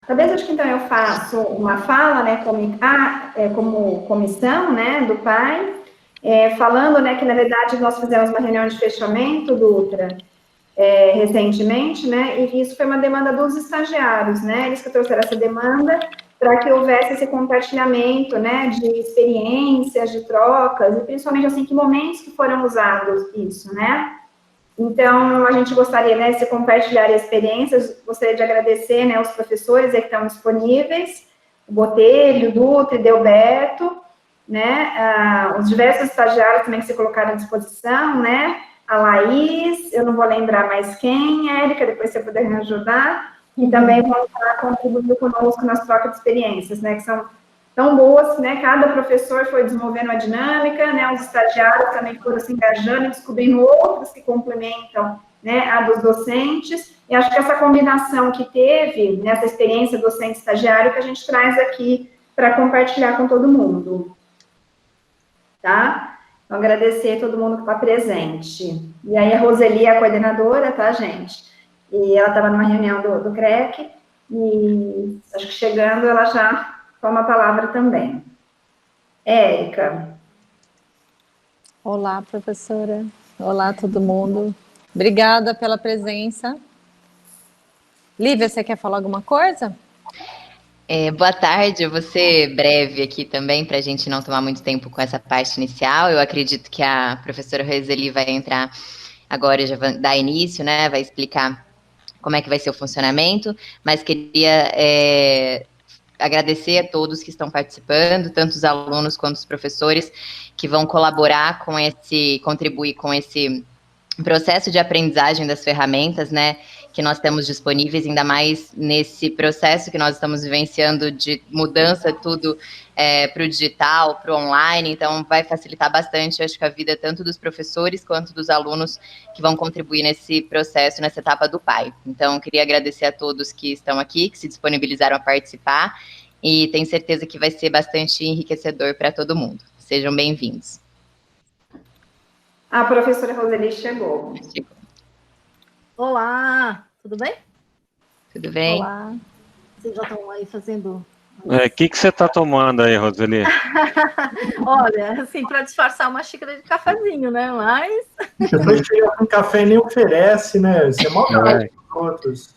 Talvez, acho que então eu faço uma fala, né, como comissão, né, do PAI, falando, né, que na verdade nós fizemos uma reunião de fechamento do Ultra recentemente, né, e isso foi uma demanda dos estagiários, né, eles que trouxeram essa demanda para que houvesse esse compartilhamento, né, de experiências, de trocas, e principalmente, assim, que momentos que foram usados isso, né. Então, a gente gostaria, né, de compartilhar experiências, gostaria de agradecer, né, os professores que estão disponíveis, o Botelho, o Dutra, o Delberto, né, os diversos estagiários também que se colocaram à disposição, né, a Laís, eu não vou lembrar mais quem, Érica, depois você puder me ajudar, e também vão estar contribuindo conosco nas trocas de experiências, né, que são tão boas, né, cada professor foi desenvolvendo a dinâmica, né, os estagiários também foram se engajando e descobrindo outros que complementam, né, a dos docentes, e acho que essa combinação que teve nessa experiência docente-estagiário que a gente traz aqui para compartilhar com todo mundo, tá? Então, agradecer a todo mundo que está presente. E aí, a Roseli é a coordenadora, tá, gente? E ela estava numa reunião do CREC, e acho que chegando ela já toma a palavra também. Érica. Olá, professora. Olá, todo mundo. Obrigada pela presença. Lívia, você quer falar alguma coisa? Boa tarde, eu vou ser breve aqui também, para a gente não tomar muito tempo com essa parte inicial. Eu acredito que a professora Roseli vai entrar agora, já vai dar início, né? Vai explicar como é que vai ser o funcionamento, mas queria agradecer a todos que estão participando, tanto os alunos quanto os professores, que vão colaborar com contribuir com esse processo de aprendizagem das ferramentas, né, que nós temos disponíveis, ainda mais nesse processo que nós estamos vivenciando de mudança tudo para o digital, para o online, então vai facilitar bastante, acho que a vida tanto dos professores quanto dos alunos que vão contribuir nesse processo, nessa etapa do PAI. Então, queria agradecer a todos que estão aqui, que se disponibilizaram a participar, e tenho certeza que vai ser bastante enriquecedor para todo mundo. Sejam bem-vindos. A professora Roseli chegou. Olá, tudo bem? Tudo bem? Olá. Vocês já estão aí fazendo... O que você está tomando aí, Roseli? Olha, assim, para disfarçar uma xícara de cafezinho, né? Mas... Depois chega com café e nem oferece, né? Isso é maldade com outros.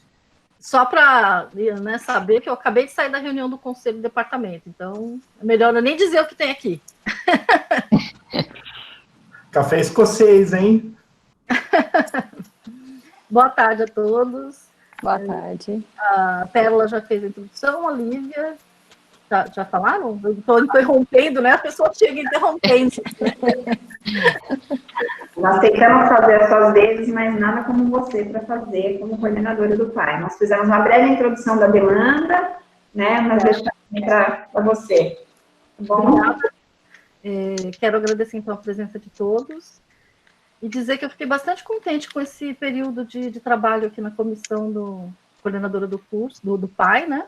Só para, né, saber que eu acabei de sair da reunião do Conselho do Departamento, então é melhor eu nem dizer o que tem aqui. Café escocês, hein? Boa tarde a todos. Boa tarde. A Pérola já fez a introdução, a Lívia. Já falaram? Eu estou interrompendo, né? A pessoa chega interrompendo. Nós tentamos fazer as suas vezes, mas nada como você para fazer como coordenadora do PAI. Nós fizemos uma breve introdução da demanda, né? Mas deixa para você. Tá bom? Obrigada. Quero agradecer, então, a presença de todos e dizer que eu fiquei bastante contente com esse período de trabalho aqui na comissão coordenadora do curso, do PAI, né?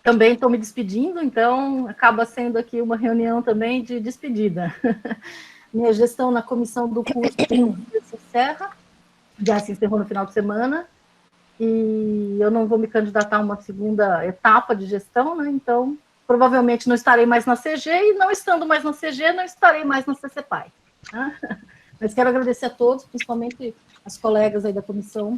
Também estou me despedindo, então acaba sendo aqui uma reunião também de despedida. Minha gestão na comissão do curso se encerra, já se encerrou no final de semana, e eu não vou me candidatar a uma segunda etapa de gestão, né? Então, provavelmente não estarei mais na CG, e não estando mais na CG, não estarei mais na CCPAI. Né? Mas quero agradecer a todos, principalmente as colegas aí da comissão,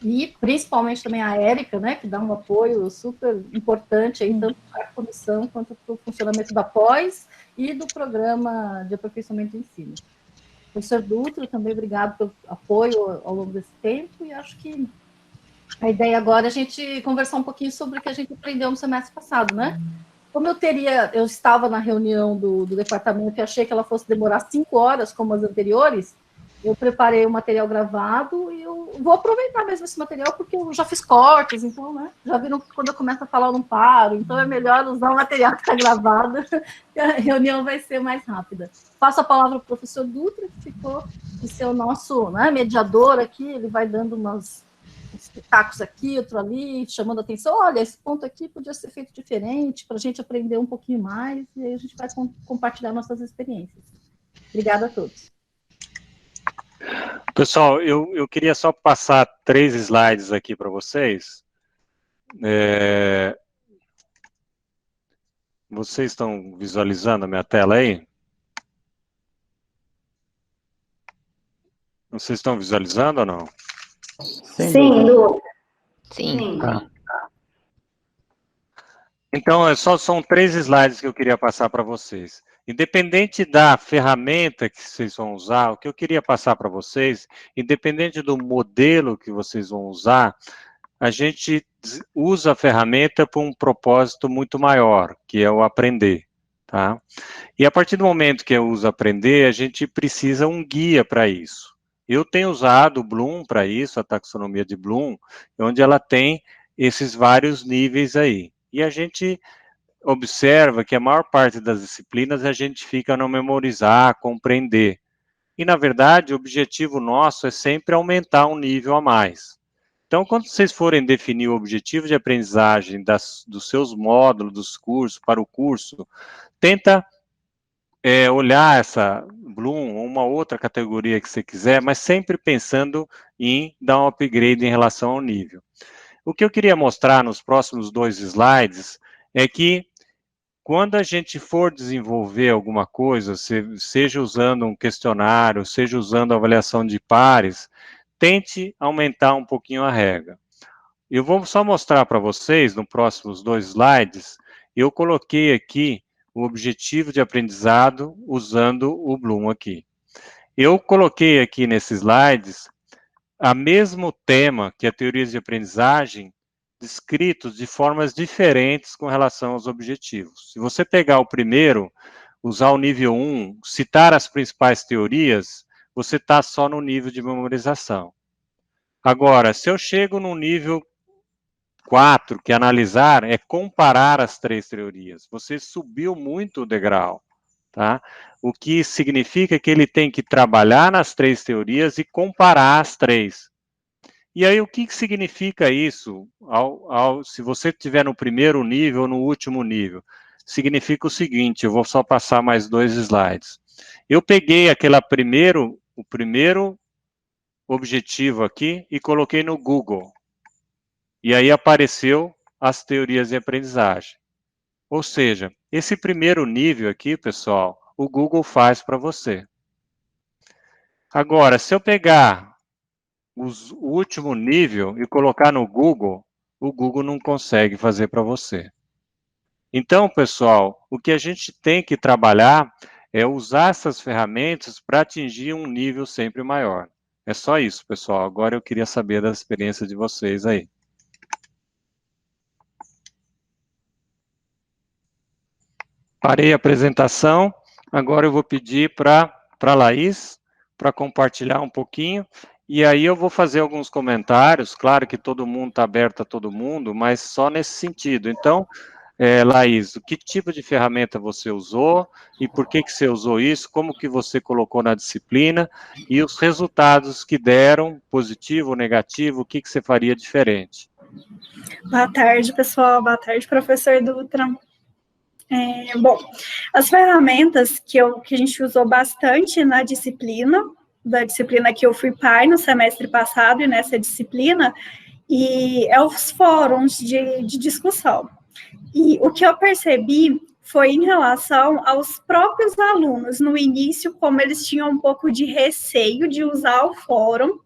e principalmente também a Érica, né, que dá um apoio super importante aí, tanto para a comissão quanto para o funcionamento da pós e do programa de aperfeiçoamento do ensino. Professor Dutra, também obrigado pelo apoio ao longo desse tempo, e acho que a ideia agora é a gente conversar um pouquinho sobre o que a gente aprendeu no semestre passado, né? Como eu estava na reunião do departamento e achei que ela fosse demorar 5 horas, como as anteriores, eu preparei o material gravado e eu vou aproveitar mesmo esse material, porque eu já fiz cortes, então, né, já viram que quando eu começo a falar eu não paro, então é melhor usar o material que está gravado, que a reunião vai ser mais rápida. Passo a palavra para o professor Dutra, que ficou de ser o nosso, né, mediador aqui, ele vai dando uns pitacos aqui, outro ali, chamando a atenção, olha, esse ponto aqui podia ser feito diferente, para a gente aprender um pouquinho mais, e aí a gente vai compartilhar nossas experiências. Obrigada a todos. Pessoal, eu queria só passar 3 slides aqui para vocês. vocês estão visualizando a minha tela aí? Vocês estão visualizando ou não? Sim, Dutra. Sim. Tá. Então, são 3 slides que eu queria passar para vocês. Independente da ferramenta que vocês vão usar, o que eu queria passar para vocês, independente do modelo que vocês vão usar, a gente usa a ferramenta para um propósito muito maior, que é o aprender, tá? E a partir do momento que eu uso aprender, a gente precisa um guia para isso. Eu tenho usado o Bloom para isso, a taxonomia de Bloom, onde ela tem esses vários níveis aí. E a gente observa que a maior parte das disciplinas a gente fica no memorizar, compreender. E, na verdade, o objetivo nosso é sempre aumentar um nível a mais. Então, quando vocês forem definir o objetivo de aprendizagem dos seus módulos, dos cursos, para o curso, tenta olhar essa Bloom ou uma outra categoria que você quiser, mas sempre pensando em dar um upgrade em relação ao nível. O que eu queria mostrar nos próximos 2 slides é que quando a gente for desenvolver alguma coisa, seja usando um questionário, seja usando avaliação de pares, tente aumentar um pouquinho a regra. Eu vou só mostrar para vocês, nos próximos 2 slides, eu coloquei aqui o objetivo de aprendizado usando o Bloom aqui. Eu coloquei aqui nesses slides o mesmo tema que a teoria de aprendizagem, descritos de formas diferentes com relação aos objetivos. Se você pegar o primeiro, usar o nível 1, citar as principais teorias, você está só no nível de memorização. Agora, se eu chego no nível 4, que é analisar, é comparar as 3 teorias. Você subiu muito o degrau, tá? O que significa que ele tem que trabalhar nas 3 teorias e comparar as 3. E aí, o que significa isso, se você estiver no primeiro nível ou no último nível? Significa o seguinte, eu vou só passar mais 2 slides. Eu peguei o primeiro objetivo aqui e coloquei no Google. E aí apareceu as teorias de aprendizagem. Ou seja, esse primeiro nível aqui, pessoal, o Google faz para você. Agora, se eu pegar o último nível e colocar no Google, o Google não consegue fazer para você. Então, pessoal, o que a gente tem que trabalhar é usar essas ferramentas para atingir um nível sempre maior. É só isso, pessoal. Agora eu queria saber da experiência de vocês aí. Parei a apresentação, agora eu vou pedir para a Laís, para compartilhar um pouquinho, e aí eu vou fazer alguns comentários, claro que todo mundo está aberto a todo mundo, mas só nesse sentido. Então, Laís, que tipo de ferramenta você usou, e por que você usou isso, como que você colocou na disciplina, e os resultados que deram, positivo ou negativo, o que você faria diferente? Boa tarde, pessoal. Boa tarde, professor Dutra. Bom, as ferramentas que a gente usou bastante na disciplina, da disciplina que eu fui par no semestre passado e nessa disciplina, e é os fóruns de discussão. E o que eu percebi foi em relação aos próprios alunos, no início, como eles tinham um pouco de receio de usar o fórum,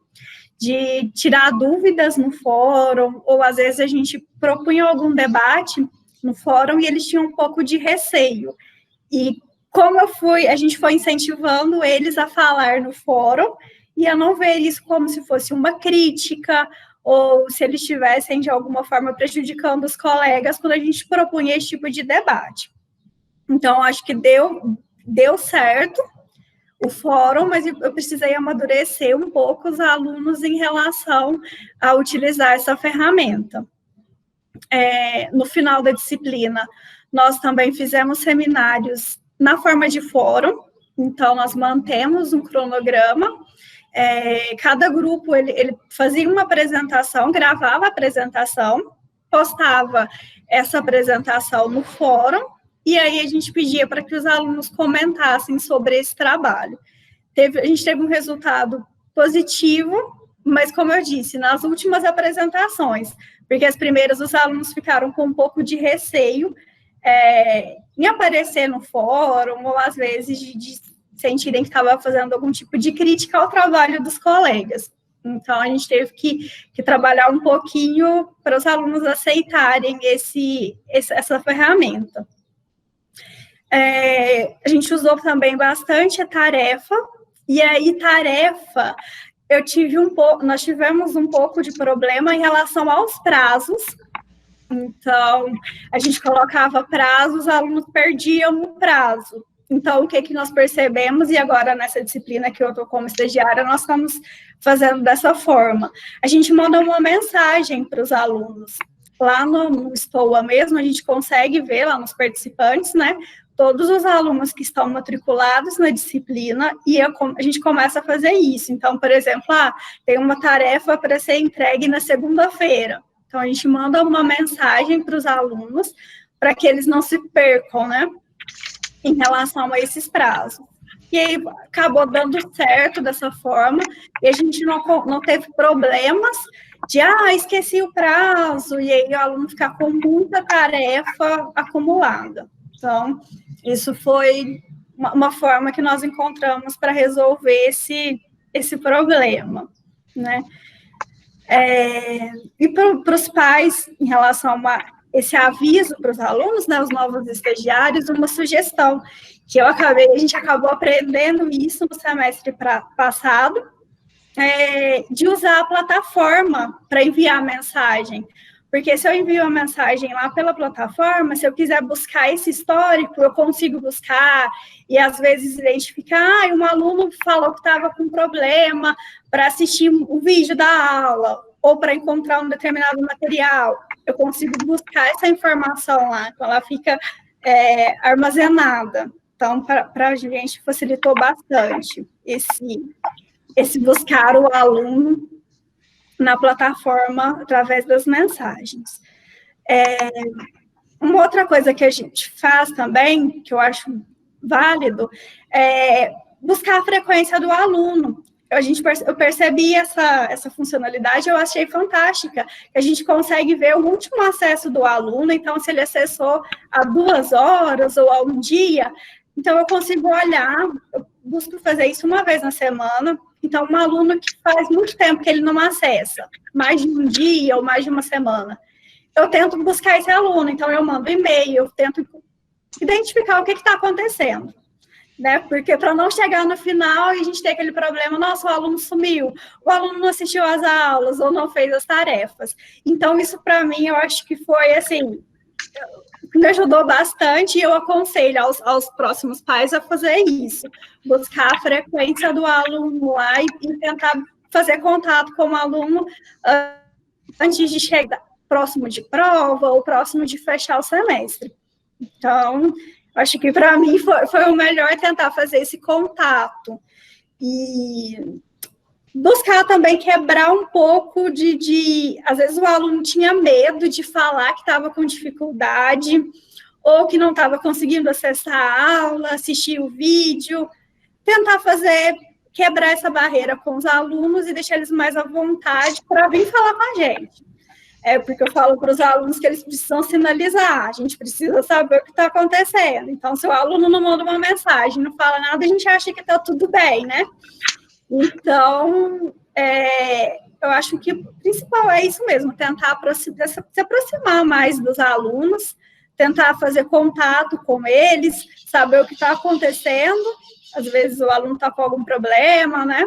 de tirar dúvidas no fórum, ou às vezes a gente propunha algum debate no fórum e eles tinham um pouco de receio. E como a gente foi incentivando eles a falar no fórum e a não ver isso como se fosse uma crítica ou se eles estivessem de alguma forma prejudicando os colegas quando a gente propunha esse tipo de debate. Então, acho que deu certo o fórum, mas eu precisei amadurecer um pouco os alunos em relação a utilizar essa ferramenta. No final da disciplina, nós também fizemos seminários na forma de fórum, então nós mantemos um cronograma, cada grupo ele fazia uma apresentação, gravava a apresentação, postava essa apresentação no fórum, e aí a gente pedia para que os alunos comentassem sobre esse trabalho. A gente teve um resultado positivo, mas como eu disse, nas últimas apresentações, porque as primeiras os alunos ficaram com um pouco de receio em aparecer no fórum, ou às vezes de sentirem que estava fazendo algum tipo de crítica ao trabalho dos colegas. Então, a gente teve que trabalhar um pouquinho para os alunos aceitarem essa ferramenta. A gente usou também bastante a tarefa, e aí tarefa, nós tivemos um pouco de problema em relação aos prazos. Então, a gente colocava prazo, os alunos perdiam o prazo. Então, o que nós percebemos, e agora nessa disciplina que eu estou como estagiária, nós estamos fazendo dessa forma. A gente manda uma mensagem para os alunos. Lá no STOA mesmo, a gente consegue ver lá nos participantes, né, todos os alunos que estão matriculados na disciplina, e a gente começa a fazer isso. Então, por exemplo, tem uma tarefa para ser entregue na segunda-feira. Então, a gente manda uma mensagem para os alunos, para que eles não se percam, né, em relação a esses prazos. E aí, acabou dando certo dessa forma, e a gente não teve problemas de, esqueci o prazo, e aí o aluno ficar com muita tarefa acumulada. Então, isso foi uma forma que nós encontramos para resolver esse problema, né? E para os pais, em relação a esse aviso para os alunos, né, os novos estagiários, uma sugestão, que a gente acabou aprendendo isso no semestre passado, de usar a plataforma para enviar a mensagem. Porque se eu envio a mensagem lá pela plataforma, se eu quiser buscar esse histórico, eu consigo buscar, e às vezes identificar, um aluno falou que estava com problema para assistir o vídeo da aula, ou para encontrar um determinado material. Eu consigo buscar essa informação lá, então ela fica armazenada. Então, para a gente, facilitou bastante esse buscar o aluno na plataforma através das mensagens. Uma outra coisa que a gente faz também, que eu acho válido, é buscar a frequência do aluno. Eu percebi essa funcionalidade, eu achei fantástica. A gente consegue ver o último acesso do aluno, então, se ele acessou há 2 horas ou há um dia, então eu consigo olhar, eu busco fazer isso uma vez na semana. Então, um aluno que faz muito tempo que ele não acessa, mais de um dia ou mais de uma semana, eu tento buscar esse aluno, então eu mando e-mail, eu tento identificar o que está acontecendo, né? Porque para não chegar no final e a gente ter aquele problema, nossa, o aluno sumiu, o aluno não assistiu às aulas ou não fez as tarefas. Então, isso para mim, eu acho que foi, assim, me ajudou bastante, e eu aconselho aos próximos pais a fazer isso, buscar a frequência do aluno lá e tentar fazer contato com o aluno antes de chegar próximo de prova ou próximo de fechar o semestre. Então, acho que para mim foi o melhor tentar fazer esse contato e buscar também quebrar um pouco às vezes o aluno tinha medo de falar que estava com dificuldade ou que não estava conseguindo acessar a aula, assistir o vídeo, tentar quebrar essa barreira com os alunos e deixar eles mais à vontade para vir falar com a gente. Porque eu falo para os alunos que eles precisam sinalizar, a gente precisa saber o que está acontecendo. Então, se o aluno não manda uma mensagem, não fala nada, a gente acha que está tudo bem, né? Então, eu acho que o principal é isso mesmo, tentar se aproximar mais dos alunos, tentar fazer contato com eles, saber o que está acontecendo. Às vezes o aluno está com algum problema, né?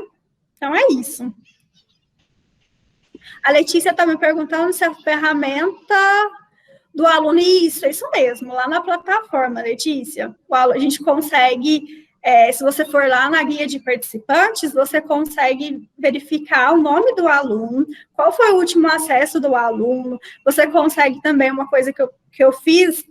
Então, é isso. A Letícia está me perguntando se a ferramenta do aluno, isso mesmo, lá na plataforma, Letícia, a gente consegue... se você for lá na guia de participantes, você consegue verificar o nome do aluno, qual foi o último acesso do aluno, você consegue também, uma coisa que eu fiz,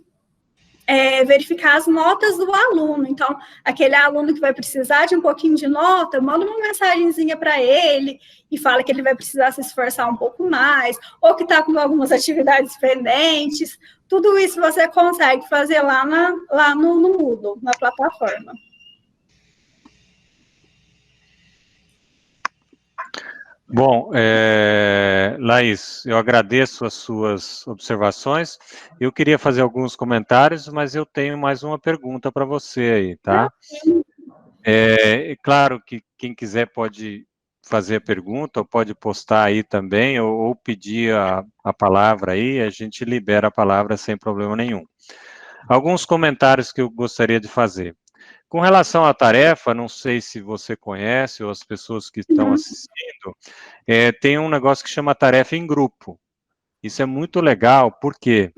verificar as notas do aluno. Então, aquele aluno que vai precisar de um pouquinho de nota, manda uma mensagenzinha para ele e fala que ele vai precisar se esforçar um pouco mais, ou que está com algumas atividades pendentes. Tudo isso você consegue fazer lá no Moodle, na plataforma. Bom, Laís, eu agradeço as suas observações. Eu queria fazer alguns comentários, mas eu tenho mais uma pergunta para você aí, tá? Claro que quem quiser pode fazer a pergunta, ou pode postar aí também, ou pedir a palavra aí, a gente libera a palavra sem problema nenhum. Alguns comentários que eu gostaria de fazer. Com relação à tarefa, não sei se você conhece, ou as pessoas que estão assistindo, tem um negócio que chama tarefa em grupo. Isso é muito legal, por quê?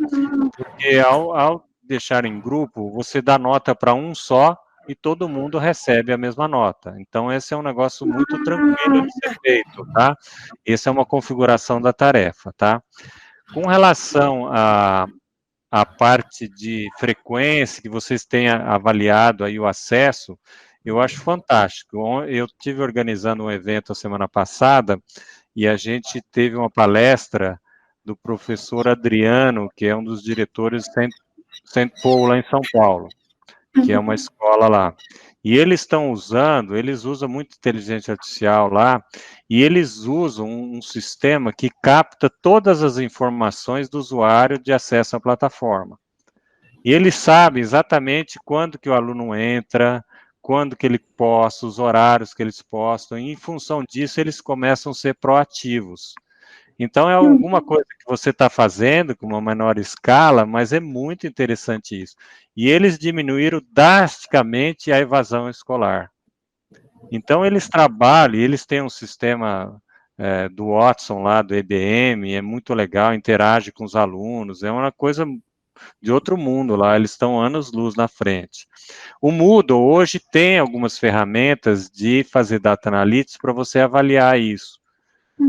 Porque ao deixar em grupo, você dá nota para um só e todo mundo recebe a mesma nota. Então, esse é um negócio muito tranquilo de ser feito, tá? Essa é uma configuração da tarefa, tá? Com relação a parte de frequência que vocês têm avaliado aí o acesso, eu acho fantástico. Eu tive organizando um evento a semana passada e a gente teve uma palestra do professor Adriano, que é um dos diretores de St. Paul, lá em São Paulo, que é uma escola lá. E eles usam muito inteligência artificial lá, e eles usam um sistema que capta todas as informações do usuário de acesso à plataforma. E eles sabem exatamente quando que o aluno entra, quando que ele posta, os horários que eles postam, e em função disso eles começam a ser proativos. Então é alguma coisa que você está fazendo com uma menor escala, mas é muito interessante isso. E eles diminuíram drasticamente a evasão escolar. Então eles trabalham, eles têm um sistema do Watson lá, do IBM, é muito legal, interage com os alunos, é uma coisa de outro mundo lá, eles estão anos-luz na frente. O Moodle hoje tem algumas ferramentas de fazer data analytics para você avaliar isso.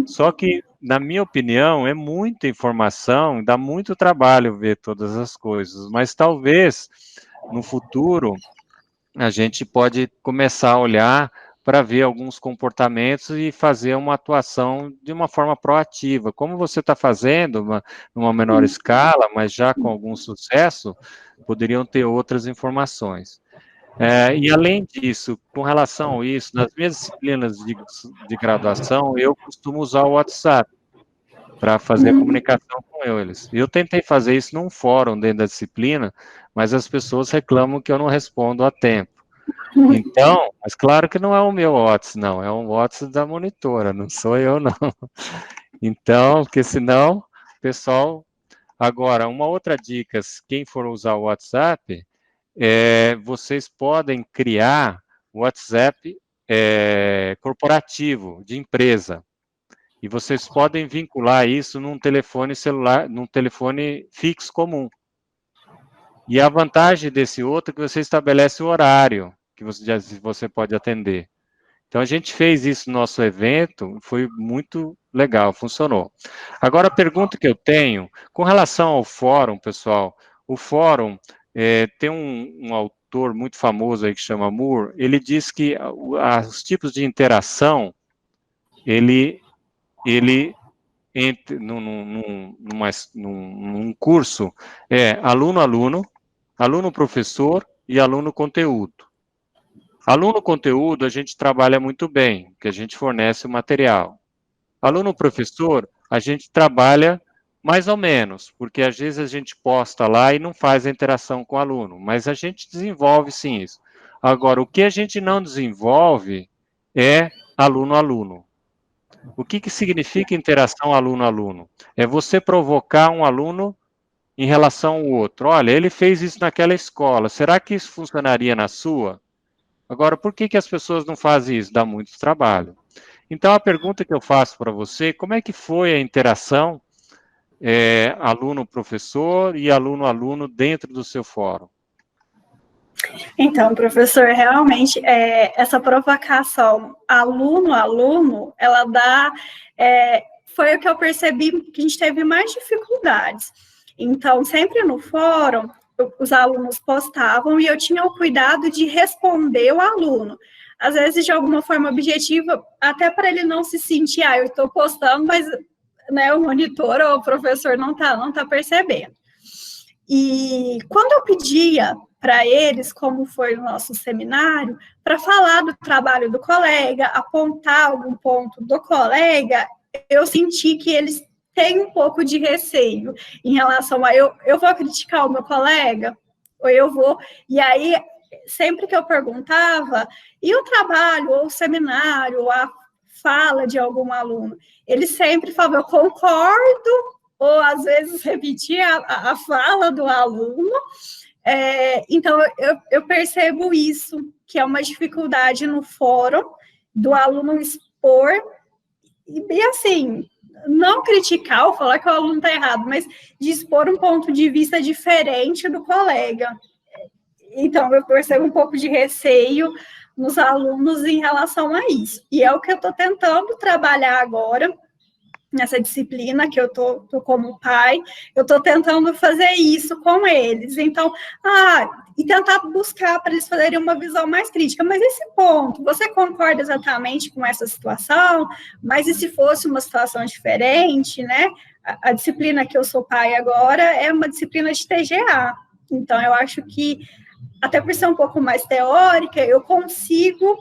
Só que, na minha opinião, é muita informação, dá muito trabalho ver todas as coisas, mas talvez, no futuro, a gente pode começar a olhar para ver alguns comportamentos e fazer uma atuação de uma forma proativa. Como você está fazendo, numa menor escala, mas já com algum sucesso, poderiam ter outras informações. E além disso, com relação a isso, nas minhas disciplinas de graduação, eu costumo usar o WhatsApp para fazer a comunicação com eles. Eu tentei fazer isso num fórum dentro da disciplina, mas as pessoas reclamam que eu não respondo a tempo. Então, mas claro que não é o meu WhatsApp, não, é um WhatsApp da monitora, não sou eu, não. Então, porque senão, pessoal... Agora, uma outra dica, quem for usar o WhatsApp, vocês podem criar o WhatsApp corporativo, de empresa. E vocês podem vincular isso num telefone celular, num telefone fixo comum. E a vantagem desse outro é que você estabelece o horário que você pode atender. Então, a gente fez isso no nosso evento, foi muito legal, funcionou. Agora, a pergunta que eu tenho, com relação ao fórum, pessoal, o fórum tem um autor muito famoso aí que chama Moore, ele diz que os tipos de interação, ele num curso, aluno-aluno, aluno-professor e aluno-conteúdo. Aluno-conteúdo, a gente trabalha muito bem, porque a gente fornece o material. Aluno-professor, a gente trabalha mais ou menos, porque às vezes a gente posta lá e não faz a interação com o aluno, mas a gente desenvolve sim isso. Agora, o que a gente não desenvolve é aluno-aluno. O que significa interação aluno-aluno? É você provocar um aluno em relação ao outro. Olha, ele fez isso naquela escola, será que isso funcionaria na sua? Agora, por que as pessoas não fazem isso? Dá muito trabalho. Então, a pergunta que eu faço para você, como é que foi a interação aluno-professor e aluno-aluno dentro do seu fórum? Então, professor, realmente, essa provocação aluno-aluno, ela dá... foi o que eu percebi que a gente teve mais dificuldades. Então, sempre no fórum, os alunos postavam e eu tinha o cuidado de responder o aluno. Às vezes, de alguma forma objetiva, até para ele não se sentir, eu estou postando, mas né, o monitor ou o professor não tá percebendo. E quando eu pedia para eles, como foi o nosso seminário, para falar do trabalho do colega, apontar algum ponto do colega, eu senti que eles têm um pouco de receio em relação a eu vou criticar o meu colega, ou eu vou... E aí, sempre que eu perguntava, e o trabalho, ou o seminário, ou a fala de algum aluno, eles sempre falavam, eu concordo, ou às vezes repetia a fala do aluno. Então, eu percebo isso, que é uma dificuldade no fórum do aluno expor, e assim, não criticar ou falar que o aluno está errado, mas de expor um ponto de vista diferente do colega. Então, eu percebo um pouco de receio nos alunos em relação a isso. E é o que eu estou tentando trabalhar agora, nessa disciplina que eu tô como pai, eu estou tentando fazer isso com eles. Então, e tentar buscar para eles fazerem uma visão mais crítica. Mas esse ponto, você concorda exatamente com essa situação? Mas e se fosse uma situação diferente, né? A disciplina que eu sou pai agora é uma disciplina de TGA. Então, eu acho que, até por ser um pouco mais teórica, eu consigo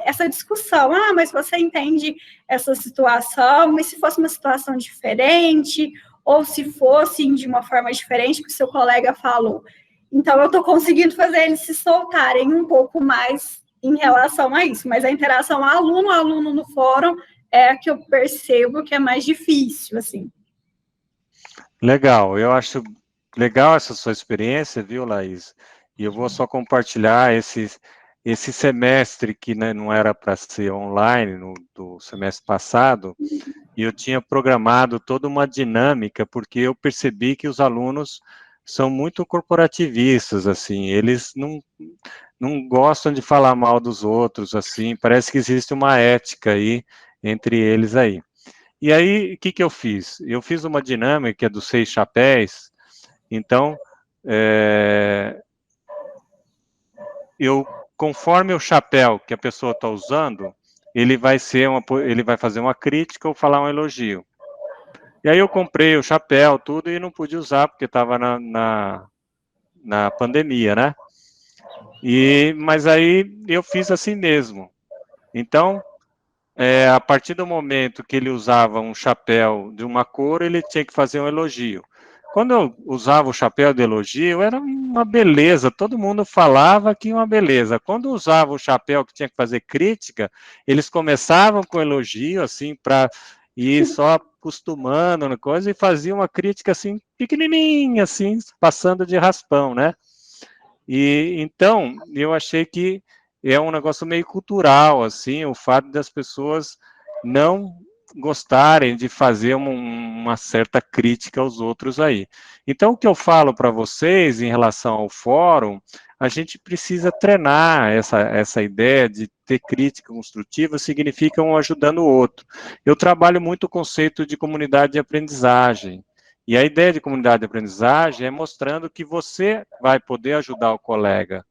essa discussão, mas você entende essa situação, mas se fosse uma situação diferente, ou se fosse de uma forma diferente que o seu colega falou. Então, eu estou conseguindo fazer eles se soltarem um pouco mais em relação a isso, mas a interação aluno-aluno no fórum é a que eu percebo que é mais difícil, assim. Legal, eu acho legal essa sua experiência, viu, Laís? E eu vou só compartilhar esse semestre que, né, não era para ser online, do semestre passado, e eu tinha programado toda uma dinâmica, porque eu percebi que os alunos são muito corporativistas, assim, eles não gostam de falar mal dos outros, assim, parece que existe uma ética aí entre eles aí. E aí, o que eu fiz? Eu fiz uma dinâmica dos 6 chapéus, então, conforme o chapéu que a pessoa está usando, ele vai fazer uma crítica ou falar um elogio. E aí eu comprei o chapéu, tudo, e não pude usar, porque estava na pandemia, né? Mas aí eu fiz assim mesmo. Então, a partir do momento que ele usava um chapéu de uma cor, ele tinha que fazer um elogio. Quando eu usava o chapéu de elogio, era uma beleza, todo mundo falava que uma beleza. Quando usava o chapéu que tinha que fazer crítica, eles começavam com elogio, assim, para ir só acostumando na coisa, e faziam uma crítica, assim, pequenininha, assim, passando de raspão, né? E então, eu achei que é um negócio meio cultural, assim, o fato das pessoas não gostarem de fazer uma certa crítica aos outros aí. Então, o que eu falo para vocês em relação ao fórum, a gente precisa treinar essa ideia de ter crítica construtiva, significa um ajudando o outro. Eu trabalho muito o conceito de comunidade de aprendizagem, e a ideia de comunidade de aprendizagem é mostrando que você vai poder ajudar o colega,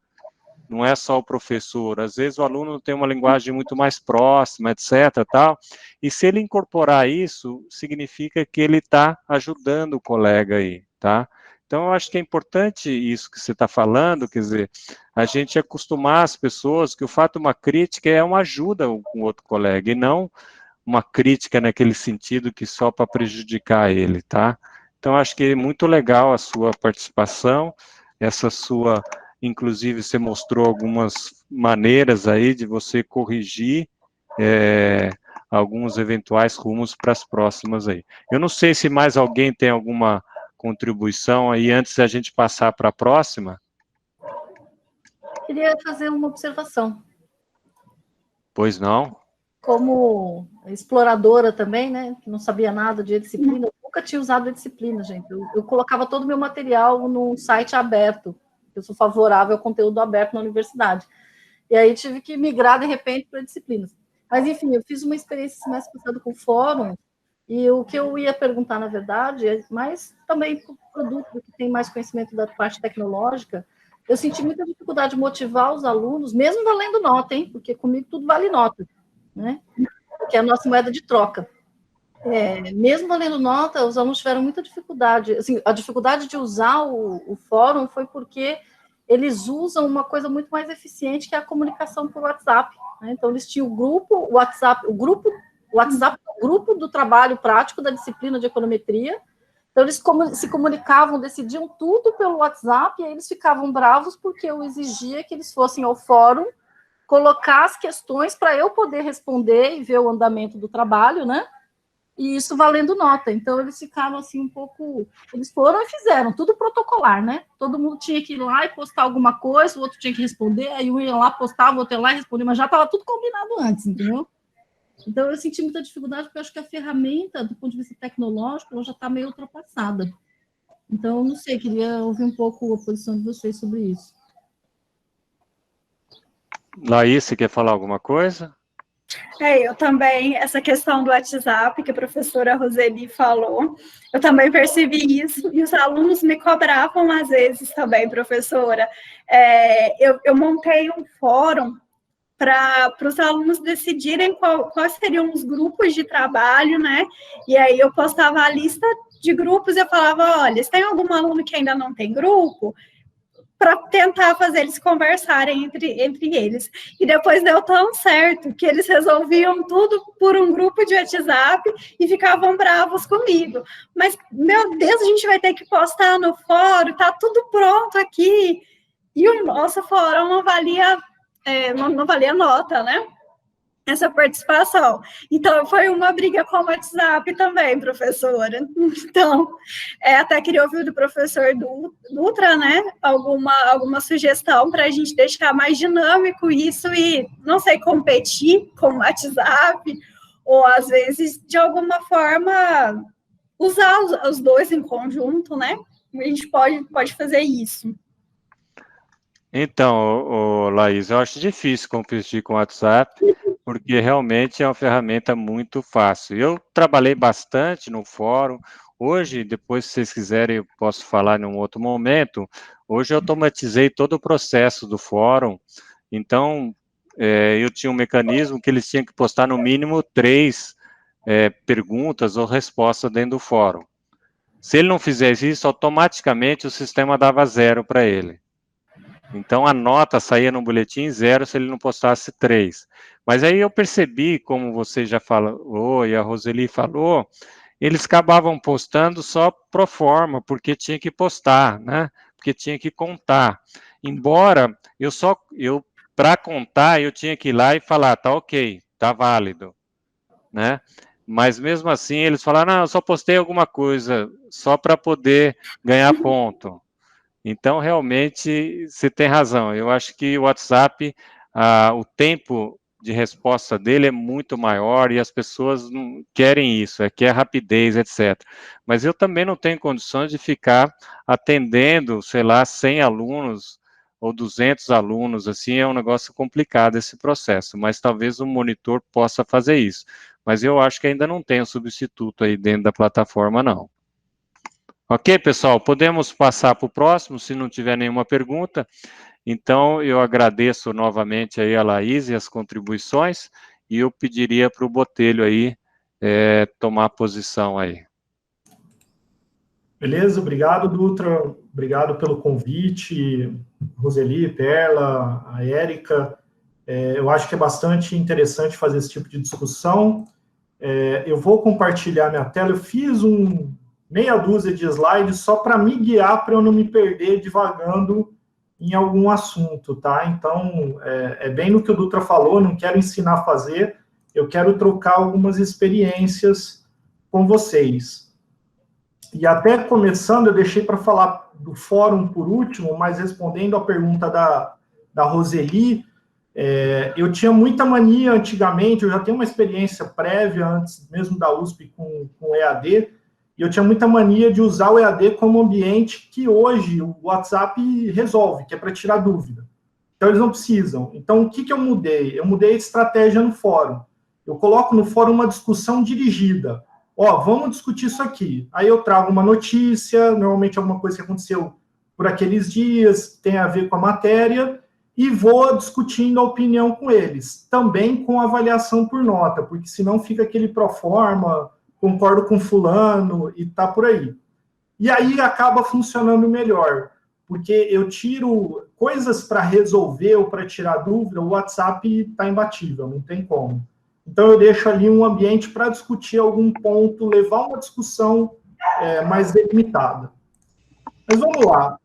não é só o professor. Às vezes o aluno tem uma linguagem muito mais próxima, etc., tal, e se ele incorporar isso, significa que ele está ajudando o colega aí, tá? Então, eu acho que é importante isso que você está falando, quer dizer, a gente acostumar as pessoas que o fato de uma crítica é uma ajuda com o outro colega, e não uma crítica naquele sentido que só para prejudicar ele, tá? Então, acho que é muito legal a sua participação, essa sua... Inclusive, você mostrou algumas maneiras aí de você corrigir alguns eventuais rumos para as próximas aí. Eu não sei se mais alguém tem alguma contribuição aí antes da gente passar para a próxima. Queria fazer uma observação. Pois não? Como exploradora também, né, que não sabia nada de disciplina, eu nunca tinha usado a disciplina, gente. Eu colocava todo o meu material num site aberto. Eu sou favorável ao conteúdo aberto na universidade. E aí tive que migrar, de repente, para disciplinas. Mas, enfim, eu fiz uma experiência semestre passado com o fórum, e o que eu ia perguntar, na verdade, é mais também para o produto que tem mais conhecimento da parte tecnológica, eu senti muita dificuldade de motivar os alunos, mesmo valendo nota, hein? Porque comigo tudo vale nota, né? Que é a nossa moeda de troca. mesmo valendo nota, os alunos tiveram muita dificuldade. Assim, a dificuldade de usar o fórum foi porque eles usam uma coisa muito mais eficiente, que é a comunicação por WhatsApp, né? Então, eles tinham o WhatsApp o grupo do trabalho prático da disciplina de econometria. Então, eles se comunicavam, decidiam tudo pelo WhatsApp, e aí eles ficavam bravos porque eu exigia que eles fossem ao fórum colocar as questões para eu poder responder e ver o andamento do trabalho, né? E isso valendo nota. Então, eles ficaram assim um pouco... Eles foram e fizeram, tudo protocolar, né? Todo mundo tinha que ir lá e postar alguma coisa, o outro tinha que responder, aí um ia lá, postava, o outro ia lá e respondia, mas já estava tudo combinado antes, entendeu? Então, eu senti muita dificuldade, porque eu acho que a ferramenta, do ponto de vista tecnológico, ela já está meio ultrapassada. Então, não sei, queria ouvir um pouco a posição de vocês sobre isso. Laís, você quer falar alguma coisa? Eu também, essa questão do WhatsApp, que a professora Roseli falou, eu também percebi isso, e os alunos me cobravam às vezes também, professora. Eu montei um fórum para os alunos decidirem quais seriam os grupos de trabalho, né? E aí eu postava a lista de grupos e eu falava, olha, se tem algum aluno que ainda não tem grupo, para tentar fazer eles conversarem entre eles. E depois deu tão certo que eles resolviam tudo por um grupo de WhatsApp e ficavam bravos comigo. Mas, meu Deus, a gente vai ter que postar no fórum, tá tudo pronto aqui. E o nosso fórum não valia nota, né? Essa participação. Então, foi uma briga com o WhatsApp também, professora. Então, até queria ouvir do professor Dutra, né, alguma sugestão para a gente deixar mais dinâmico isso e, não sei, competir com o WhatsApp, ou, às vezes, de alguma forma, usar os dois em conjunto, né? A gente pode fazer isso. Então, Laís, eu acho difícil competir com o WhatsApp, porque realmente é uma ferramenta muito fácil. Eu trabalhei bastante no fórum. Hoje, depois, se vocês quiserem, eu posso falar em um outro momento. Hoje eu automatizei todo o processo do fórum. Então, eu tinha um mecanismo que eles tinham que postar no mínimo 3 perguntas ou respostas dentro do fórum. Se ele não fizesse isso, automaticamente o sistema dava 0 para ele. Então, a nota saía no boletim 0 se ele não postasse 3. Mas aí eu percebi, como você já falou e a Roseli falou, eles acabavam postando só pro forma, porque tinha que postar, né? Porque tinha que contar. Embora para contar, eu tinha que ir lá e falar, tá ok, tá válido, né? Mas mesmo assim, eles falaram, não, eu só postei alguma coisa, só para poder ganhar ponto. Então, realmente, você tem razão. Eu acho que o WhatsApp, o tempo de resposta dele é muito maior e as pessoas não querem isso, quer rapidez, etc. Mas eu também não tenho condições de ficar atendendo, sei lá, 100 alunos ou 200 alunos, assim, é um negócio complicado esse processo, mas talvez o monitor possa fazer isso. Mas eu acho que ainda não tem um substituto aí dentro da plataforma, não. Ok, pessoal, podemos passar para o próximo, se não tiver nenhuma pergunta. Então, eu agradeço novamente aí a Laís e as contribuições, e eu pediria para o Botelho aí tomar posição aí. Beleza, obrigado, Dutra, obrigado pelo convite, Roseli, Perla, a Érica. Eu acho que é bastante interessante fazer esse tipo de discussão. Eu vou compartilhar minha tela, eu fiz meia dúzia de slides só para me guiar, para eu não me perder divagando em algum assunto, tá? Então, é bem no que o Dutra falou, não quero ensinar a fazer, eu quero trocar algumas experiências com vocês. E até começando, eu deixei para falar do fórum por último, mas respondendo a pergunta da Roseli, eu tinha muita mania antigamente, eu já tenho uma experiência prévia, antes mesmo da USP com EAD, e eu tinha muita mania de usar o EAD como ambiente que hoje o WhatsApp resolve, que é para tirar dúvida. Então, eles não precisam. Então, o que eu mudei? Eu mudei a estratégia no fórum. Eu coloco no fórum uma discussão dirigida. Vamos discutir isso aqui. Aí eu trago uma notícia, normalmente alguma coisa que aconteceu por aqueles dias, tem a ver com a matéria, e vou discutindo a opinião com eles. Também com avaliação por nota, porque senão fica aquele proforma, concordo com fulano e tá por aí. E aí acaba funcionando melhor, porque eu tiro coisas para resolver ou para tirar dúvida, o WhatsApp está imbatível, não tem como. Então eu deixo ali um ambiente para discutir algum ponto, levar uma discussão mais delimitada. Mas vamos lá.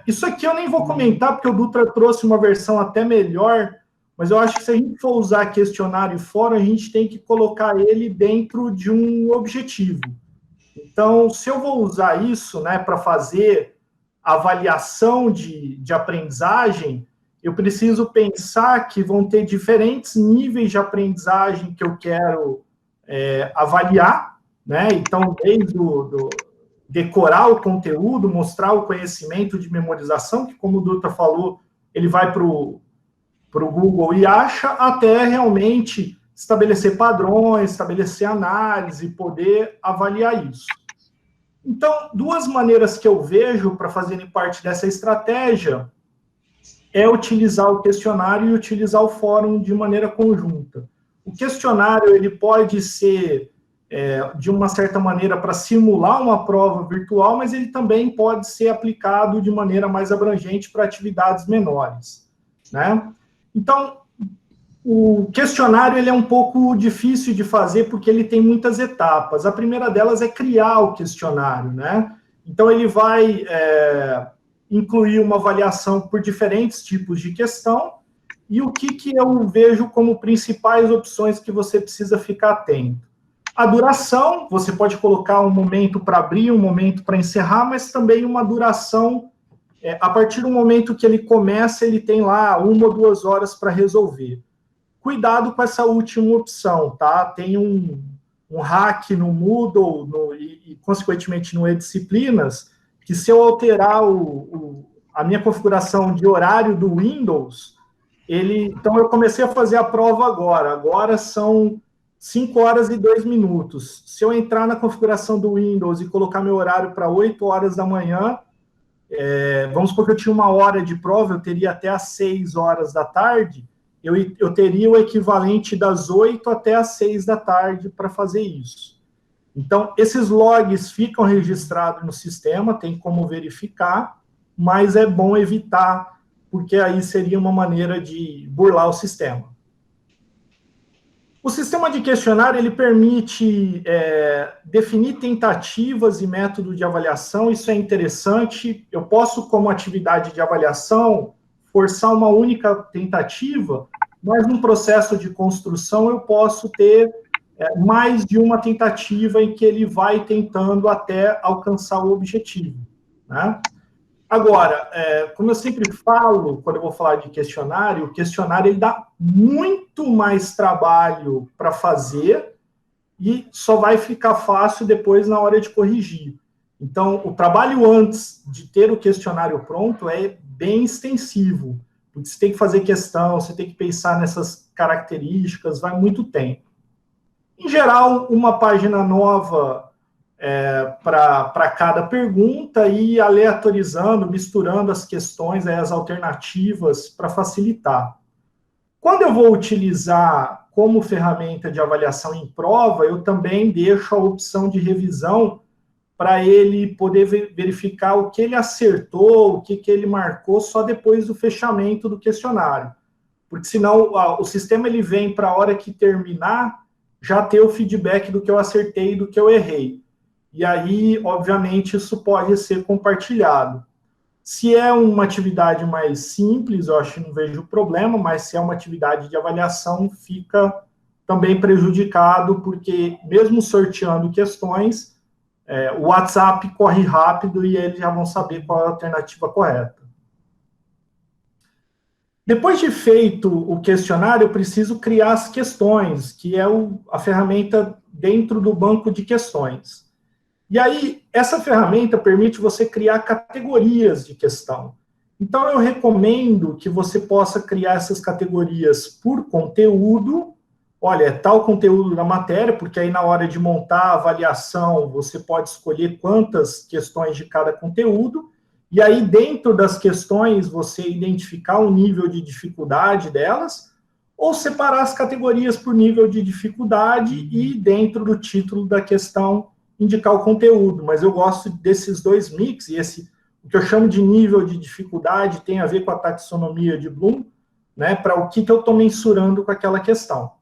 Isso aqui eu nem vou comentar, porque o Dutra trouxe uma versão até melhor, mas eu acho que se a gente for usar questionário fora, a gente tem que colocar ele dentro de um objetivo. Então, se eu vou usar isso, né, para fazer avaliação de aprendizagem, eu preciso pensar que vão ter diferentes níveis de aprendizagem que eu quero avaliar, né? Então, desde decorar o conteúdo, mostrar o conhecimento de memorização, que, como o Dutra falou, ele vai para o Google e acha, até realmente estabelecer padrões, estabelecer análise, poder avaliar isso. Então, duas maneiras que eu vejo para fazerem parte dessa estratégia é utilizar o questionário e utilizar o fórum de maneira conjunta. O questionário ele pode ser, de uma certa maneira, para simular uma prova virtual, mas ele também pode ser aplicado de maneira mais abrangente para atividades menores, né? Então, o questionário ele é um pouco difícil de fazer porque ele tem muitas etapas. A primeira delas é criar o questionário, né? Então, ele vai incluir uma avaliação por diferentes tipos de questão e o que eu vejo como principais opções que você precisa ficar atento. A duração, você pode colocar um momento para abrir, um momento para encerrar, mas também uma duração, a partir do momento que ele começa, ele tem lá 1 ou 2 horas para resolver. Cuidado com essa última opção, tá? Tem um hack no Moodle e, consequentemente, no eDisciplinas, que se eu alterar a minha configuração de horário do Windows, então eu comecei a fazer a prova agora são 5 horas e 2 minutos. Se eu entrar na configuração do Windows e colocar meu horário para 8 horas da manhã, vamos supor que eu tinha 1 hora de prova, eu teria até às 6 horas da tarde, eu teria o equivalente das 8 até às 6 da tarde para fazer isso. Então, esses logs ficam registrados no sistema, tem como verificar, mas é bom evitar, porque aí seria uma maneira de burlar o sistema. O sistema de questionário, ele permite definir tentativas e método de avaliação, isso é interessante. Eu posso, como atividade de avaliação, forçar uma única tentativa, mas num processo de construção eu posso ter mais de uma tentativa em que ele vai tentando até alcançar o objetivo, né? Agora, como eu sempre falo, quando eu vou falar de questionário, o questionário ele dá muito mais trabalho para fazer e só vai ficar fácil depois na hora de corrigir. Então, o trabalho antes de ter o questionário pronto é bem extensivo, porque você tem que fazer questão, você tem que pensar nessas características, vai muito tempo. Em geral, uma página nova para cada pergunta e aleatorizando, misturando as questões, as alternativas para facilitar. Quando eu vou utilizar como ferramenta de avaliação em prova, eu também deixo a opção de revisão para ele poder verificar o que ele acertou, o que ele marcou só depois do fechamento do questionário. Porque senão o sistema ele vem para a hora que terminar já ter o feedback do que eu acertei e do que eu errei. E aí, obviamente, isso pode ser compartilhado. Se é uma atividade mais simples, eu acho que não vejo problema, mas se é uma atividade de avaliação, fica também prejudicado, porque mesmo sorteando questões, o WhatsApp corre rápido e eles já vão saber qual é a alternativa correta. Depois de feito o questionário, eu preciso criar as questões, que é a ferramenta dentro do banco de questões. E aí, essa ferramenta permite você criar categorias de questão. Então, eu recomendo que você possa criar essas categorias por conteúdo. Olha, tal conteúdo da matéria, porque aí na hora de montar a avaliação, você pode escolher quantas questões de cada conteúdo. E aí, dentro das questões, você identificar o nível de dificuldade delas, ou separar as categorias por nível de dificuldade e, dentro do título da questão, indicar o conteúdo. Mas eu gosto desses dois mix, e o que eu chamo de nível de dificuldade tem a ver com a taxonomia de Bloom, né, para o que eu estou mensurando com aquela questão.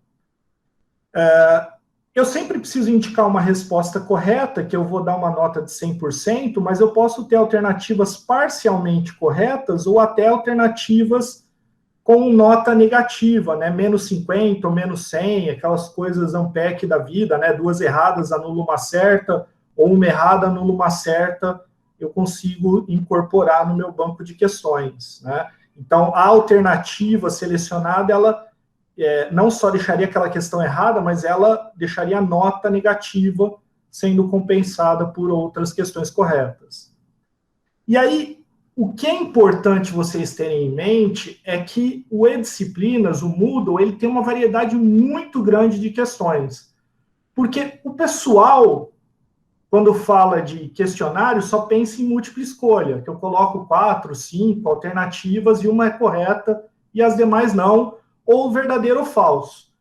Eu sempre preciso indicar uma resposta correta, que eu vou dar uma nota de 100%, mas eu posso ter alternativas parcialmente corretas ou até alternativas com nota negativa, né, menos 50 ou menos 100, aquelas coisas ANPEC da vida, né, 2 erradas anula uma certa, ou uma errada anula uma certa, eu consigo incorporar no meu banco de questões, né. Então, a alternativa selecionada, ela não só deixaria aquela questão errada, mas ela deixaria a nota negativa sendo compensada por outras questões corretas. E aí, o que é importante vocês terem em mente é que o eDisciplinas, o Moodle, ele tem uma variedade muito grande de questões. Porque o pessoal, quando fala de questionário, só pensa em múltipla escolha, que eu coloco 4, 5 alternativas e uma é correta e as demais não, ou verdadeiro ou falso.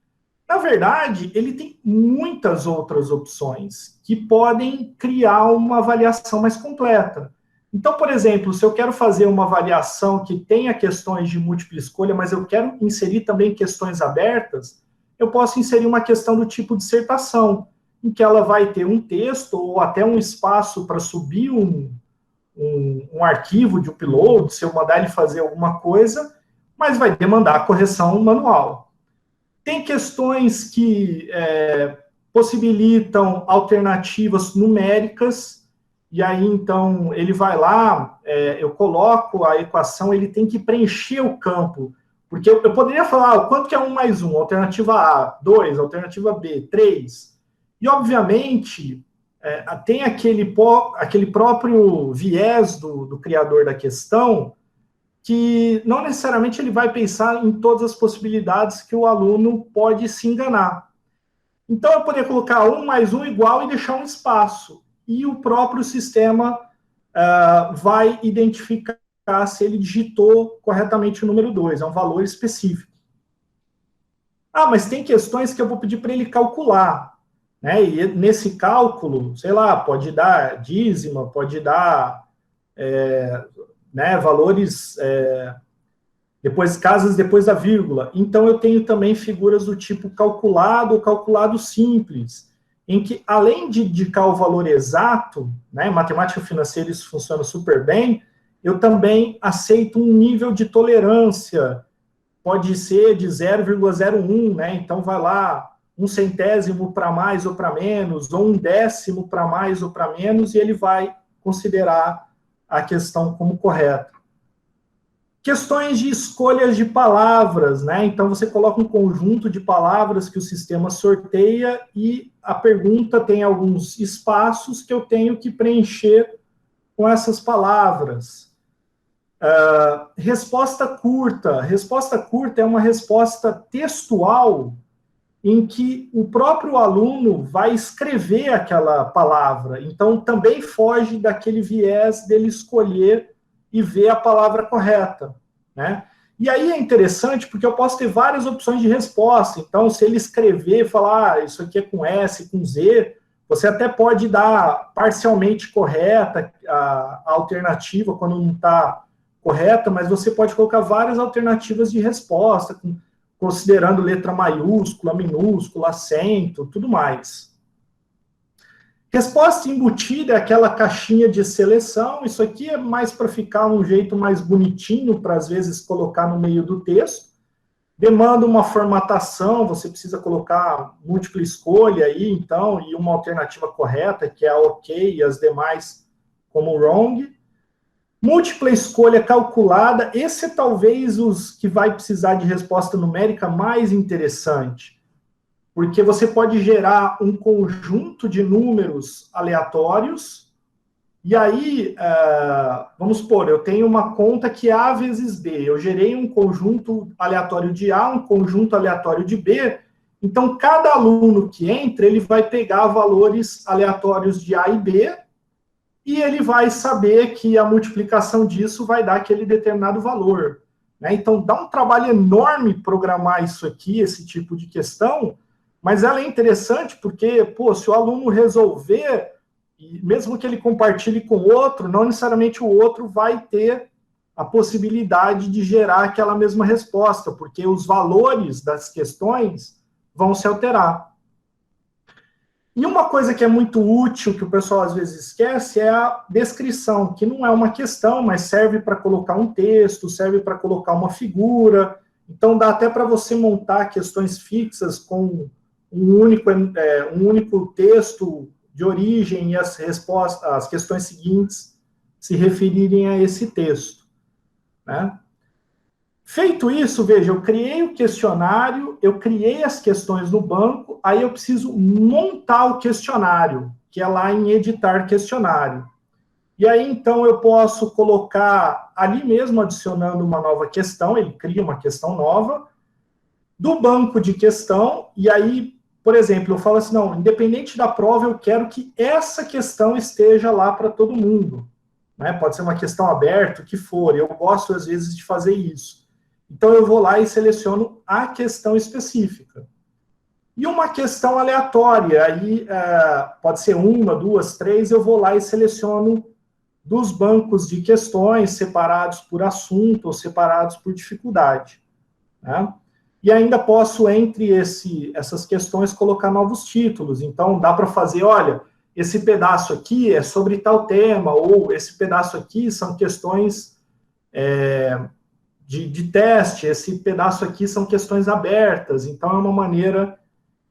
Na verdade, ele tem muitas outras opções que podem criar uma avaliação mais completa. Então, por exemplo, se eu quero fazer uma avaliação que tenha questões de múltipla escolha, mas eu quero inserir também questões abertas, eu posso inserir uma questão do tipo dissertação, em que ela vai ter um texto ou até um espaço para subir um arquivo de upload, se eu mandar ele fazer alguma coisa, mas vai demandar correção manual. Tem questões que possibilitam alternativas numéricas, e aí, então, ele vai lá, eu coloco a equação, ele tem que preencher o campo, porque eu poderia falar, quanto que é 1 mais 1? Alternativa A, 2, alternativa B, 3. E, obviamente, tem aquele próprio viés do criador da questão, que não necessariamente ele vai pensar em todas as possibilidades que o aluno pode se enganar. Então, eu poderia colocar 1 mais 1 igual e deixar um espaço. E o próprio sistema vai identificar se ele digitou corretamente o número 2, é um valor específico. Mas tem questões que eu vou pedir para ele calcular, né? E nesse cálculo, sei lá, pode dar dízima, pode dar valores, casas depois da vírgula. Então, eu tenho também figuras do tipo calculado ou calculado simples, em que, além de indicar o valor exato, né, em matemática financeira isso funciona super bem, eu também aceito um nível de tolerância, pode ser de 0,01, né, então vai lá 1/100 para mais ou para menos, ou 1/10 para mais ou para menos, e ele vai considerar a questão como correta. Questões de escolhas de palavras, né? Então, você coloca um conjunto de palavras que o sistema sorteia e a pergunta tem alguns espaços que eu tenho que preencher com essas palavras. Resposta curta. Resposta curta é uma resposta textual em que o próprio aluno vai escrever aquela palavra. Então, também foge daquele viés dele escolher e ver a palavra correta, né? E aí é interessante porque eu posso ter várias opções de resposta. Então, se ele escrever e falar, isso aqui é com S, com Z, você até pode dar parcialmente correta a alternativa quando não está correta, mas você pode colocar várias alternativas de resposta, considerando letra maiúscula, minúscula, acento, tudo mais. Resposta embutida é aquela caixinha de seleção. Isso aqui é mais para ficar um jeito mais bonitinho, para às vezes colocar no meio do texto. Demanda uma formatação, você precisa colocar múltipla escolha aí, então, e uma alternativa correta, que é a OK, e as demais como wrong. Múltipla escolha calculada, esse é talvez os que vai precisar de resposta numérica mais interessante, porque você pode gerar um conjunto de números aleatórios, e aí, vamos supor, eu tenho uma conta que é A vezes B, eu gerei um conjunto aleatório de A, um conjunto aleatório de B, então cada aluno que entra, ele vai pegar valores aleatórios de A e B, e ele vai saber que a multiplicação disso vai dar aquele determinado valor. né? Então, dá um trabalho enorme programar isso aqui, esse tipo de questão, mas ela é interessante porque, pô, se o aluno resolver, mesmo que ele compartilhe com o outro, não necessariamente o outro vai ter a possibilidade de gerar aquela mesma resposta, porque os valores das questões vão se alterar. E uma coisa que é muito útil, que o pessoal às vezes esquece, é a descrição, que não é uma questão, mas serve para colocar um texto, serve para colocar uma figura. Então, dá até para você montar questões fixas com um único texto de origem e as respostas, as questões seguintes se referirem a esse texto, né? Feito isso, veja, eu criei o questionário, eu criei as questões no banco, aí eu preciso montar o questionário, que é lá em editar questionário. E aí, então, eu posso colocar ali mesmo, adicionando uma nova questão, ele cria uma questão nova, do banco de questão, e aí, por exemplo, eu falo assim, não, independente da prova, eu quero que essa questão esteja lá para todo mundo, né? Pode ser uma questão aberta, o que for, eu gosto, às vezes, de fazer isso. Então, eu vou lá e seleciono a questão específica. E uma questão aleatória, aí pode ser 1, 2, 3, eu vou lá e seleciono dos bancos de questões separados por assunto ou separados por dificuldade, né? E ainda posso, entre essas questões, colocar novos títulos. Então, dá para fazer, olha, esse pedaço aqui é sobre tal tema, ou esse pedaço aqui são questões de teste, esse pedaço aqui são questões abertas. Então, é uma maneira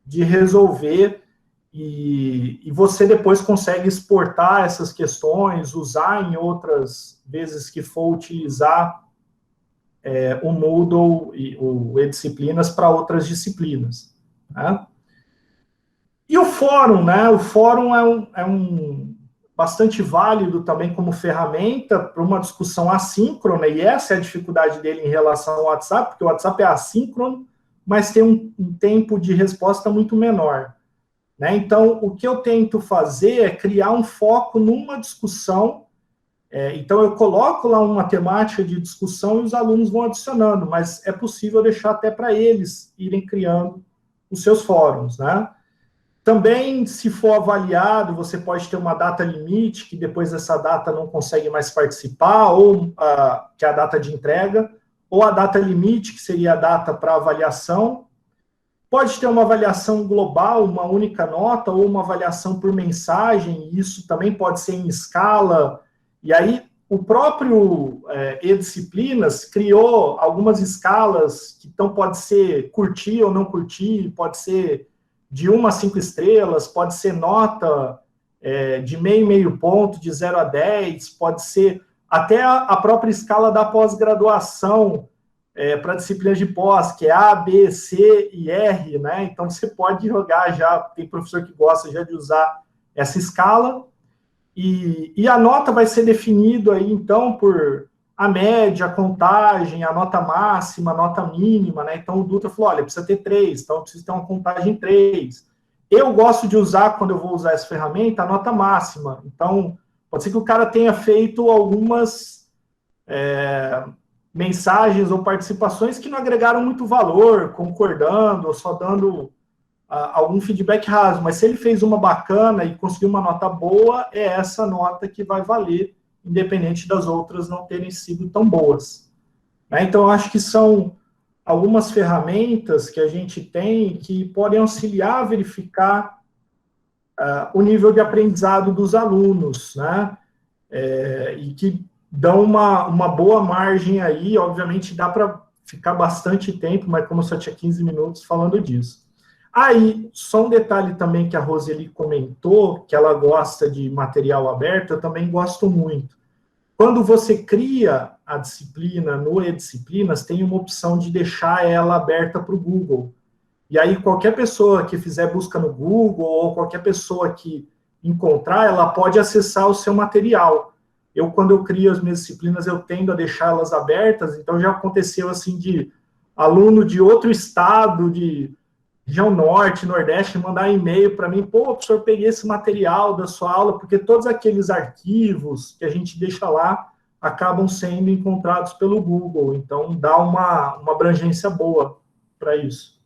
de resolver e você depois consegue exportar essas questões, usar em outras vezes que for utilizar o Moodle e o eDisciplinas para outras disciplinas, né? E o fórum, né? O fórum é um bastante válido também como ferramenta para uma discussão assíncrona, e essa é a dificuldade dele em relação ao WhatsApp, porque o WhatsApp é assíncrono, mas tem um tempo de resposta muito menor, né? Então, o que eu tento fazer é criar um foco numa discussão. Então, eu coloco lá uma temática de discussão e os alunos vão adicionando, mas é possível deixar até para eles irem criando os seus fóruns, né? Também, se for avaliado, você pode ter uma data limite, que depois dessa data não consegue mais participar, ou que é a data de entrega, ou a data limite, que seria a data para avaliação. Pode ter uma avaliação global, uma única nota, ou uma avaliação por mensagem, isso também pode ser em escala. E aí, o próprio eDisciplinas criou algumas escalas, que então pode ser curtir ou não curtir, pode ser de 1 a 5 estrelas, pode ser nota de meio ponto, de 0 a 10, pode ser até a própria escala da pós-graduação para disciplinas de pós, que é A, B, C e R, né? Então, você pode jogar já, tem professor que gosta já de usar essa escala, e a nota vai ser definida aí, então, por a média, a contagem, a nota máxima, a nota mínima, né? Então, o Dutra falou, olha, precisa ter 3, então precisa ter uma contagem 3. Eu gosto de usar, quando eu vou usar essa ferramenta, a nota máxima. Então, pode ser que o cara tenha feito algumas mensagens ou participações que não agregaram muito valor, concordando, ou só dando algum feedback raso. Mas se ele fez uma bacana e conseguiu uma nota boa, é essa nota que vai valer, independente das outras não terem sido tão boas, né? Então, eu acho que são algumas ferramentas que a gente tem que podem auxiliar a verificar o nível de aprendizado dos alunos, né? E que dão uma boa margem aí. Obviamente, dá para ficar bastante tempo, mas como eu só tinha 15 minutos falando disso. Aí, só um detalhe também que a Roseli comentou, que ela gosta de material aberto, eu também gosto muito. Quando você cria a disciplina no eDisciplinas, tem uma opção de deixar ela aberta para o Google. E aí, qualquer pessoa que fizer busca no Google, ou qualquer pessoa que encontrar, ela pode acessar o seu material. Quando eu crio as minhas disciplinas, eu tendo a deixá-las abertas, então já aconteceu assim de aluno de outro estado, de região norte, nordeste, mandar e-mail para mim, pô, professor, eu peguei esse material da sua aula, porque todos aqueles arquivos que a gente deixa lá acabam sendo encontrados pelo Google. Então, dá uma abrangência boa para isso.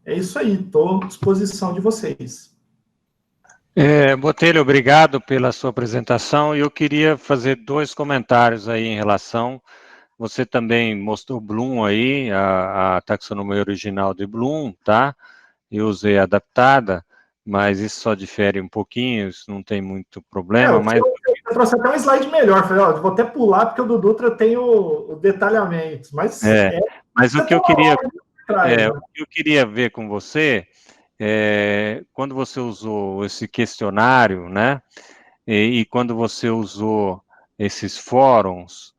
É isso aí, estou à disposição de vocês. Botelho, obrigado pela sua apresentação. E eu queria fazer 2 comentários aí em relação. Você também mostrou Bloom aí, a taxonomia original de Bloom, tá? Eu usei adaptada, mas isso só difere um pouquinho, isso não tem muito problema. Mas eu trouxe até um slide melhor, falei, ó, vou até pular, porque o do Dutra tem o detalhamento. Mas, mas o que eu queria ver com você, quando você usou esse questionário, né, e quando você usou esses fóruns,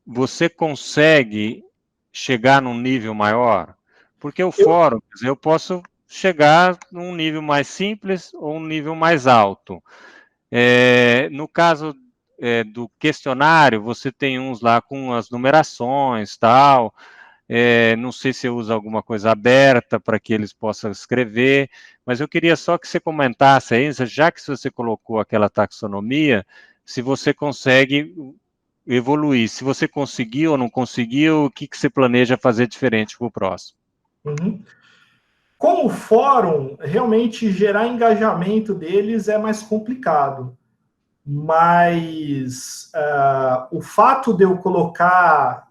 você consegue chegar num nível maior? Porque o fórum, quer dizer, eu posso chegar num nível mais simples ou um nível mais alto. No caso do questionário, você tem uns lá com as numerações, tal. Não sei se eu uso alguma coisa aberta para que eles possam escrever, mas eu queria só que você comentasse aí, já que você colocou aquela taxonomia, se você consegue evoluir, se você conseguiu ou não conseguiu, o que você planeja fazer diferente para o próximo? Uhum. Com o fórum, realmente gerar engajamento deles é mais complicado, mas o fato de eu colocar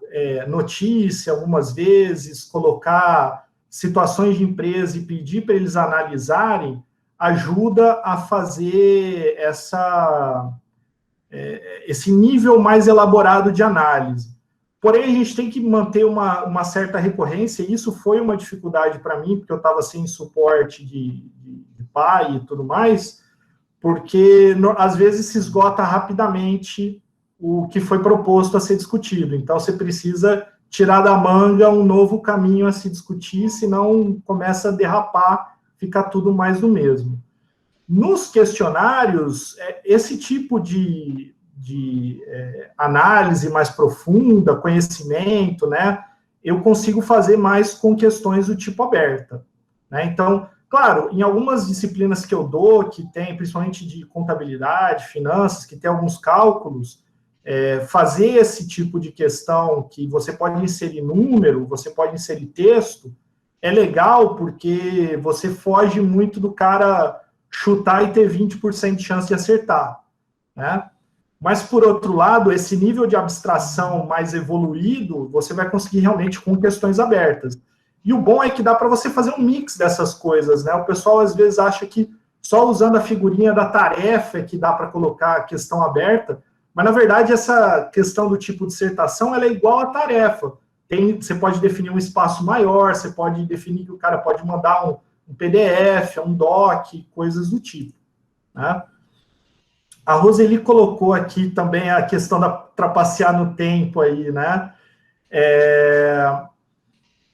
notícia algumas vezes, colocar situações de empresa e pedir para eles analisarem, ajuda a fazer esse nível mais elaborado de análise. Porém, a gente tem que manter uma certa recorrência, e isso foi uma dificuldade para mim, porque eu estava sem suporte de pai e tudo mais, porque às vezes se esgota rapidamente o que foi proposto a ser discutido. Então, você precisa tirar da manga um novo caminho a se discutir, senão começa a derrapar, fica tudo mais do mesmo. Nos questionários, esse tipo de análise mais profunda, conhecimento, né, eu consigo fazer mais com questões do tipo aberta, né? Então, claro, em algumas disciplinas que eu dou, que tem principalmente de contabilidade, finanças, que tem alguns cálculos, fazer esse tipo de questão que você pode inserir número, você pode inserir texto, é legal porque você foge muito do cara chutar e ter 20% de chance de acertar, né? Mas, por outro lado, esse nível de abstração mais evoluído, você vai conseguir realmente com questões abertas. E o bom é que dá para você fazer um mix dessas coisas, né? O pessoal, às vezes, acha que só usando a figurinha da tarefa é que dá para colocar a questão aberta, mas, na verdade, essa questão do tipo dissertação, ela é igual à tarefa. Você pode definir um espaço maior, você pode definir que o cara pode mandar um PDF, um doc, coisas do tipo, né? A Roseli colocou aqui também a questão da trapacear no tempo aí, né?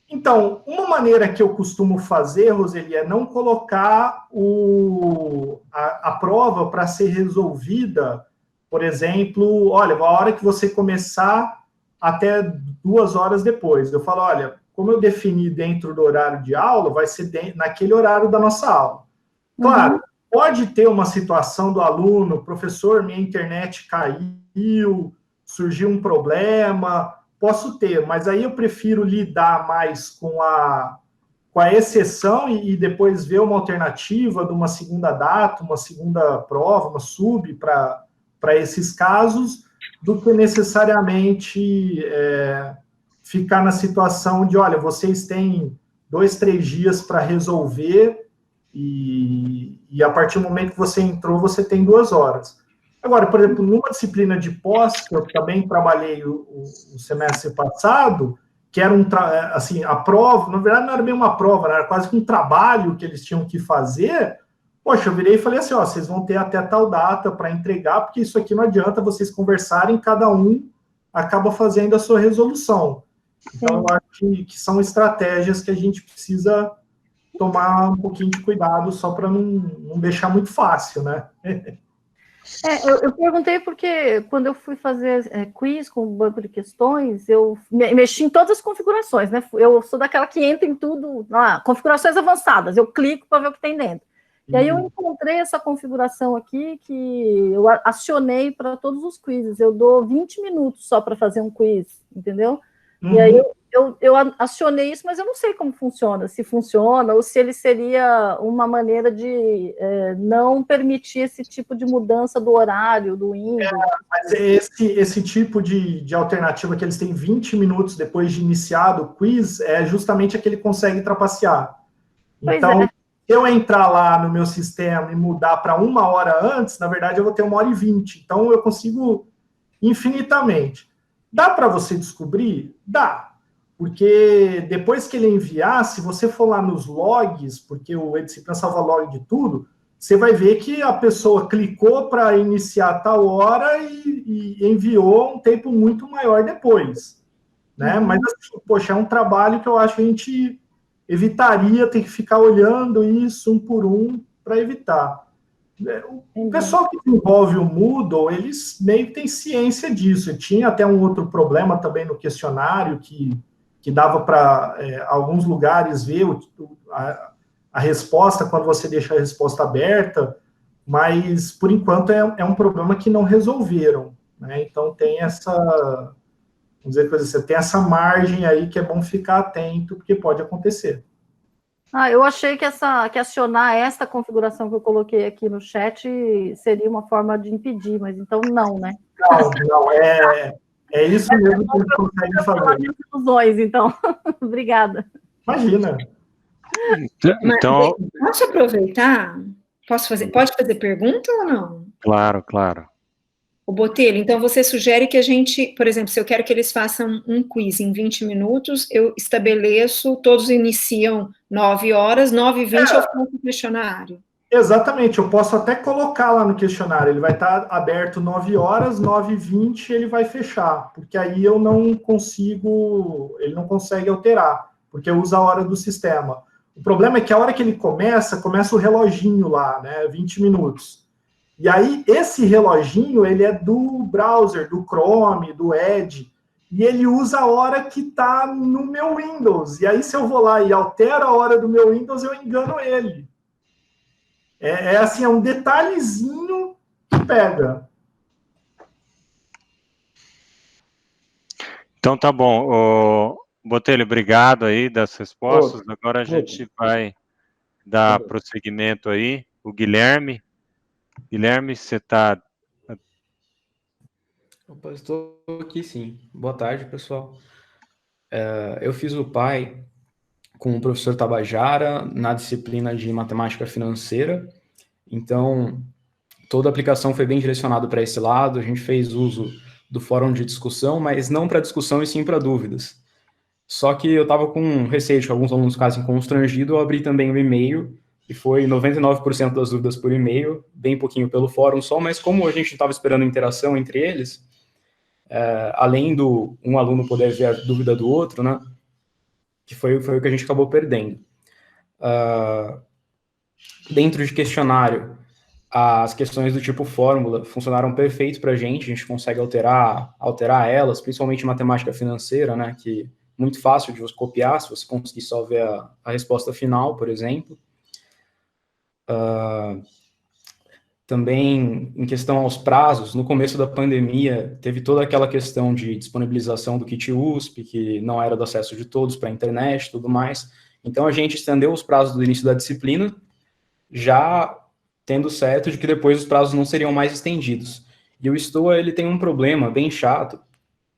Então, uma maneira que eu costumo fazer, Roseli, é não colocar a prova para ser resolvida, por exemplo, olha, a hora que você começar até 2 horas depois. Eu falo, olha, como eu defini dentro do horário de aula, vai ser naquele horário da nossa aula. Claro, pode ter uma situação do aluno, professor, minha internet caiu, surgiu um problema, posso ter, mas aí eu prefiro lidar mais com a exceção e depois ver uma alternativa de uma segunda data, uma segunda prova, uma sub para esses casos, do que necessariamente ficar na situação de, olha, vocês têm 2, 3 dias para resolver e a partir do momento que você entrou, você tem 2 horas. Agora, por exemplo, numa disciplina de pós, que eu também trabalhei o semestre passado, que era assim, a prova, na verdade não era bem uma prova, era quase que um trabalho que eles tinham que fazer. Poxa, eu virei e falei assim, ó, vocês vão ter até tal data para entregar, porque isso aqui não adianta vocês conversarem, cada um acaba fazendo a sua resolução. Então, eu acho que são estratégias que a gente precisa tomar um pouquinho de cuidado, só para não deixar muito fácil, né? Eu perguntei porque quando eu fui fazer quiz com o banco de questões, eu mexi em todas as configurações, né? Eu sou daquela que entra em tudo, configurações avançadas, eu clico para ver o que tem dentro. E aí eu encontrei essa configuração aqui que eu acionei para todos os quizzes. Eu dou 20 minutos só para fazer um quiz, entendeu? E aí eu acionei isso, mas eu não sei como funciona, se funciona ou se ele seria uma maneira de não permitir esse tipo de mudança do horário, do Windows. Mas esse tipo de alternativa que eles têm 20 minutos depois de iniciado o quiz é justamente a que ele consegue trapacear. Então, se eu entrar lá no meu sistema e mudar para 1 hora antes, na verdade eu vou ter 1h20. Então, eu consigo infinitamente. Dá para você descobrir? Dá. Porque depois que ele enviar, se você for lá nos logs, porque o Edisciplina salva log de tudo, você vai ver que a pessoa clicou para iniciar tal hora e enviou um tempo muito maior depois. Né? Mas, assim, poxa, é um trabalho que eu acho que a gente evitaria ter que ficar olhando isso um por um para evitar. O pessoal que desenvolve o Moodle, eles meio que têm ciência disso. E tinha até um outro problema também no questionário que dava para alguns lugares ver a resposta quando você deixa a resposta aberta, mas, por enquanto, é um problema que não resolveram. Né? Então, tem essa... Vamos dizer, você tem essa margem aí que é bom ficar atento, porque pode acontecer. Eu achei que acionar essa configuração que eu coloquei aqui no chat seria uma forma de impedir, mas então não, né? Não, é isso mesmo que eles conseguem fazer. Ilusões, então. Obrigada. Imagina. Então... Posso aproveitar? Pode fazer pergunta ou não? Claro, claro. O Botelho, então você sugere que a gente, por exemplo, se eu quero que eles façam um quiz em 20 minutos, eu estabeleço, todos iniciam 9 horas, 9h20 eu faço o questionário. Exatamente, eu posso até colocar lá no questionário, ele vai estar aberto 9 horas, 9h20 ele vai fechar, porque aí eu não consigo, ele não consegue alterar, porque eu uso a hora do sistema. O problema é que a hora que ele começa o reloginho lá, né, 20 minutos. E aí, esse reloginho, ele é do browser, do Chrome, do Edge, e ele usa a hora que está no meu Windows. E aí, se eu vou lá e altero a hora do meu Windows, eu engano ele. Assim, é um detalhezinho que pega. Então, tá bom. Botelho, obrigado aí das respostas. Agora a gente vai dar prosseguimento aí. O Guilherme. Guilherme, você está... Opa, estou aqui sim. Boa tarde, pessoal. Eu fiz o PAI com o professor Tabajara na disciplina de matemática financeira. Então, toda a aplicação foi bem direcionada para esse lado. A gente fez uso do fórum de discussão, mas não para discussão e sim para dúvidas. Só que eu estava com receio de que alguns alunos ficassem constrangidos. Eu abri também o e-mail e foi 99% das dúvidas por e-mail, bem pouquinho pelo fórum só, mas como a gente estava esperando interação entre eles, além do um aluno poder ver a dúvida do outro, né, que foi o que a gente acabou perdendo. Dentro de questionário, as questões do tipo fórmula funcionaram perfeito para a gente consegue alterar elas, principalmente em matemática financeira, né, que é muito fácil de você copiar, se você conseguir só ver a resposta final, por exemplo. Também, em questão aos prazos, no começo da pandemia, teve toda aquela questão de disponibilização do kit USP, que não era do acesso de todos para a internet e tudo mais. Então, a gente estendeu os prazos do início da disciplina, já tendo certo de que depois os prazos não seriam mais estendidos. E o STOA, ele tem um problema bem chato.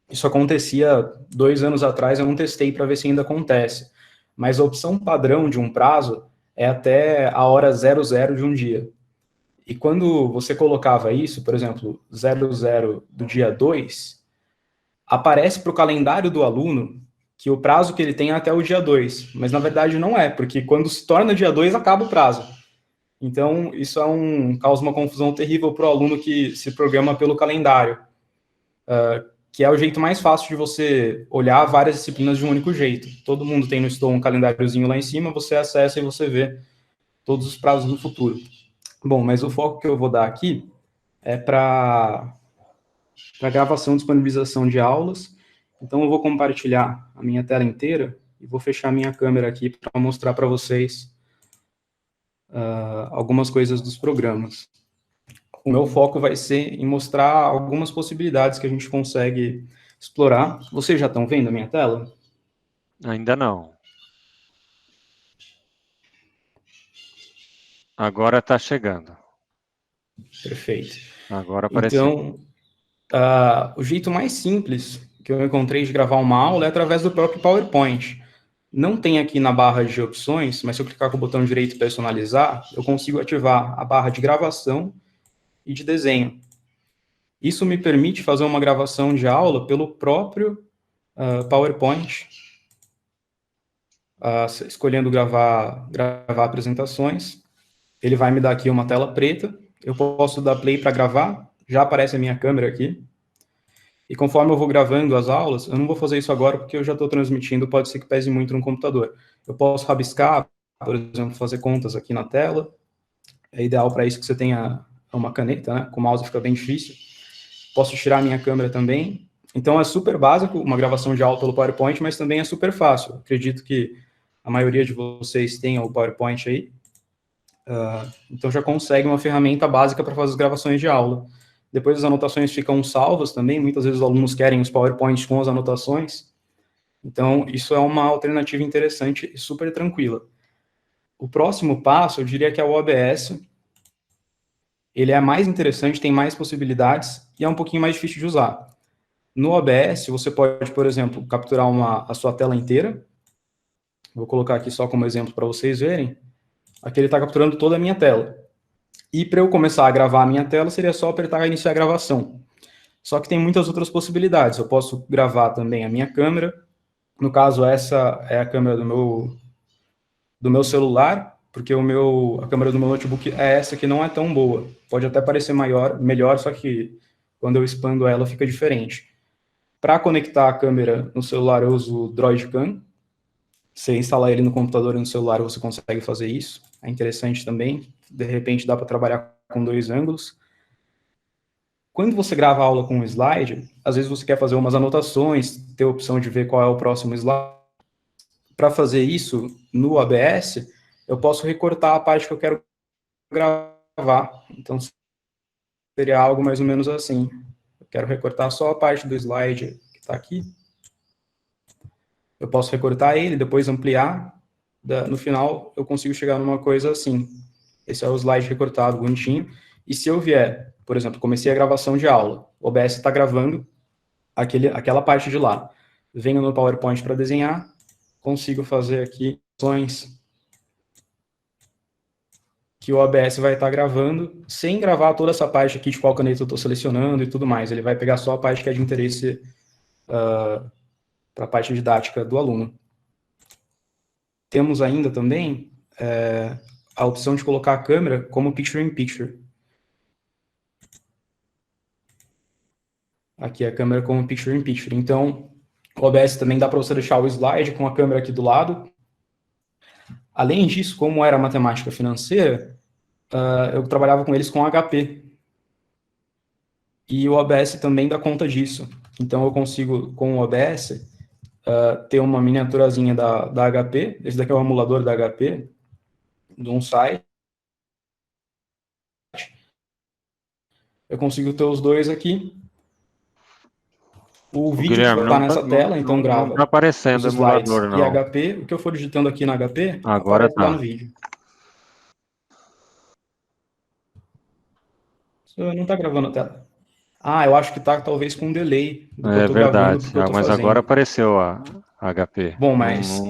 Isso acontecia 2 anos atrás, eu não testei para ver se ainda acontece. Mas a opção padrão de um prazo é até a hora 00 de um dia. E quando você colocava isso, por exemplo, 00 do dia 2, aparece para o calendário do aluno que o prazo que ele tem é até o dia 2. Mas, na verdade, não é, porque quando se torna dia 2, acaba o prazo. Então, isso causa uma confusão terrível para o aluno que se programa pelo calendário, que é o jeito mais fácil de você olhar várias disciplinas de um único jeito. Todo mundo tem no Stoa um calendáriozinho lá em cima, você acessa e você vê todos os prazos no futuro. Bom, mas o foco que eu vou dar aqui é para gravação e disponibilização de aulas. Então, eu vou compartilhar a minha tela inteira e vou fechar a minha câmera aqui para mostrar para vocês algumas coisas dos programas. O meu foco vai ser em mostrar algumas possibilidades que a gente consegue explorar. Vocês já estão vendo a minha tela? Ainda não. Agora está chegando. Perfeito. Agora apareceu. Então, o jeito mais simples que eu encontrei de gravar uma aula é através do próprio PowerPoint. Não tem aqui na barra de opções, mas se eu clicar com o botão direito personalizar, eu consigo ativar a barra de gravação e de desenho. Isso me permite fazer uma gravação de aula pelo próprio PowerPoint, escolhendo gravar apresentações. Ele vai me dar aqui uma tela preta, eu posso dar play para gravar, já aparece a minha câmera aqui, e conforme eu vou gravando as aulas, eu não vou fazer isso agora porque eu já estou transmitindo, pode ser que pese muito no computador. Eu posso rabiscar, por exemplo, fazer contas aqui na tela, é ideal para isso que você tenha uma caneta, né? Com o mouse fica bem difícil. Posso tirar a minha câmera também. Então é super básico uma gravação de aula pelo PowerPoint, mas também é super fácil. Acredito que a maioria de vocês tenha o PowerPoint aí. Então já consegue uma ferramenta básica para fazer as gravações de aula. Depois as anotações ficam salvas também, muitas vezes os alunos querem os PowerPoints com as anotações. Então isso é uma alternativa interessante e super tranquila. O próximo passo, eu diria que é o OBS. Ele é mais interessante, tem mais possibilidades e é um pouquinho mais difícil de usar. No OBS, você pode, por exemplo, capturar a sua tela inteira. Vou colocar aqui só como exemplo para vocês verem. Aqui ele está capturando toda a minha tela. E para eu começar a gravar a minha tela, seria só apertar iniciar a gravação. Só que tem muitas outras possibilidades. Eu posso gravar também a minha câmera. No caso, essa é a câmera do meu celular, porque a câmera do meu notebook é essa que não é tão boa. Pode até parecer melhor, só que quando eu expando ela fica diferente. Para conectar a câmera no celular, eu uso o Droidcam. Você instalar ele no computador e no celular, você consegue fazer isso. É interessante também. De repente, dá para trabalhar com 2 ângulos. Quando você grava a aula com um slide, às vezes você quer fazer umas anotações, ter a opção de ver qual é o próximo slide. Para fazer isso no OBS, eu posso recortar a parte que eu quero gravar. Então, seria algo mais ou menos assim. Eu quero recortar só a parte do slide que está aqui. Eu posso recortar ele, depois ampliar. No final, eu consigo chegar numa coisa assim. Esse é o slide recortado, bonitinho. E se eu vier, por exemplo, comecei a gravação de aula, o OBS está gravando aquela parte de lá. Venho no PowerPoint para desenhar, consigo fazer aqui ações que o OBS vai estar gravando, sem gravar toda essa parte aqui de qual caneta eu estou selecionando e tudo mais. Ele vai pegar só a parte que é de interesse para a parte didática do aluno. Temos ainda também a opção de colocar a câmera como Picture-in-Picture. Aqui é a câmera como Picture-in-Picture. Então, o OBS também dá para você deixar o slide com a câmera aqui do lado. Além disso, como era matemática financeira, eu trabalhava com eles com HP. E o OBS também dá conta disso. Então, eu consigo, com o OBS, ter uma miniaturazinha da HP. Esse daqui é o emulador da HP, de um site. Eu consigo ter os dois aqui. O vídeo Guilherme, está nessa tela, então grava. Não está aparecendo o emulador, não. E HP, o que eu for digitando aqui na HP, agora aparece lá no vídeo. Não está gravando a tela. Eu acho que está talvez com um delay do que eu estou gravando. Mas agora apareceu a HP. Bom, mas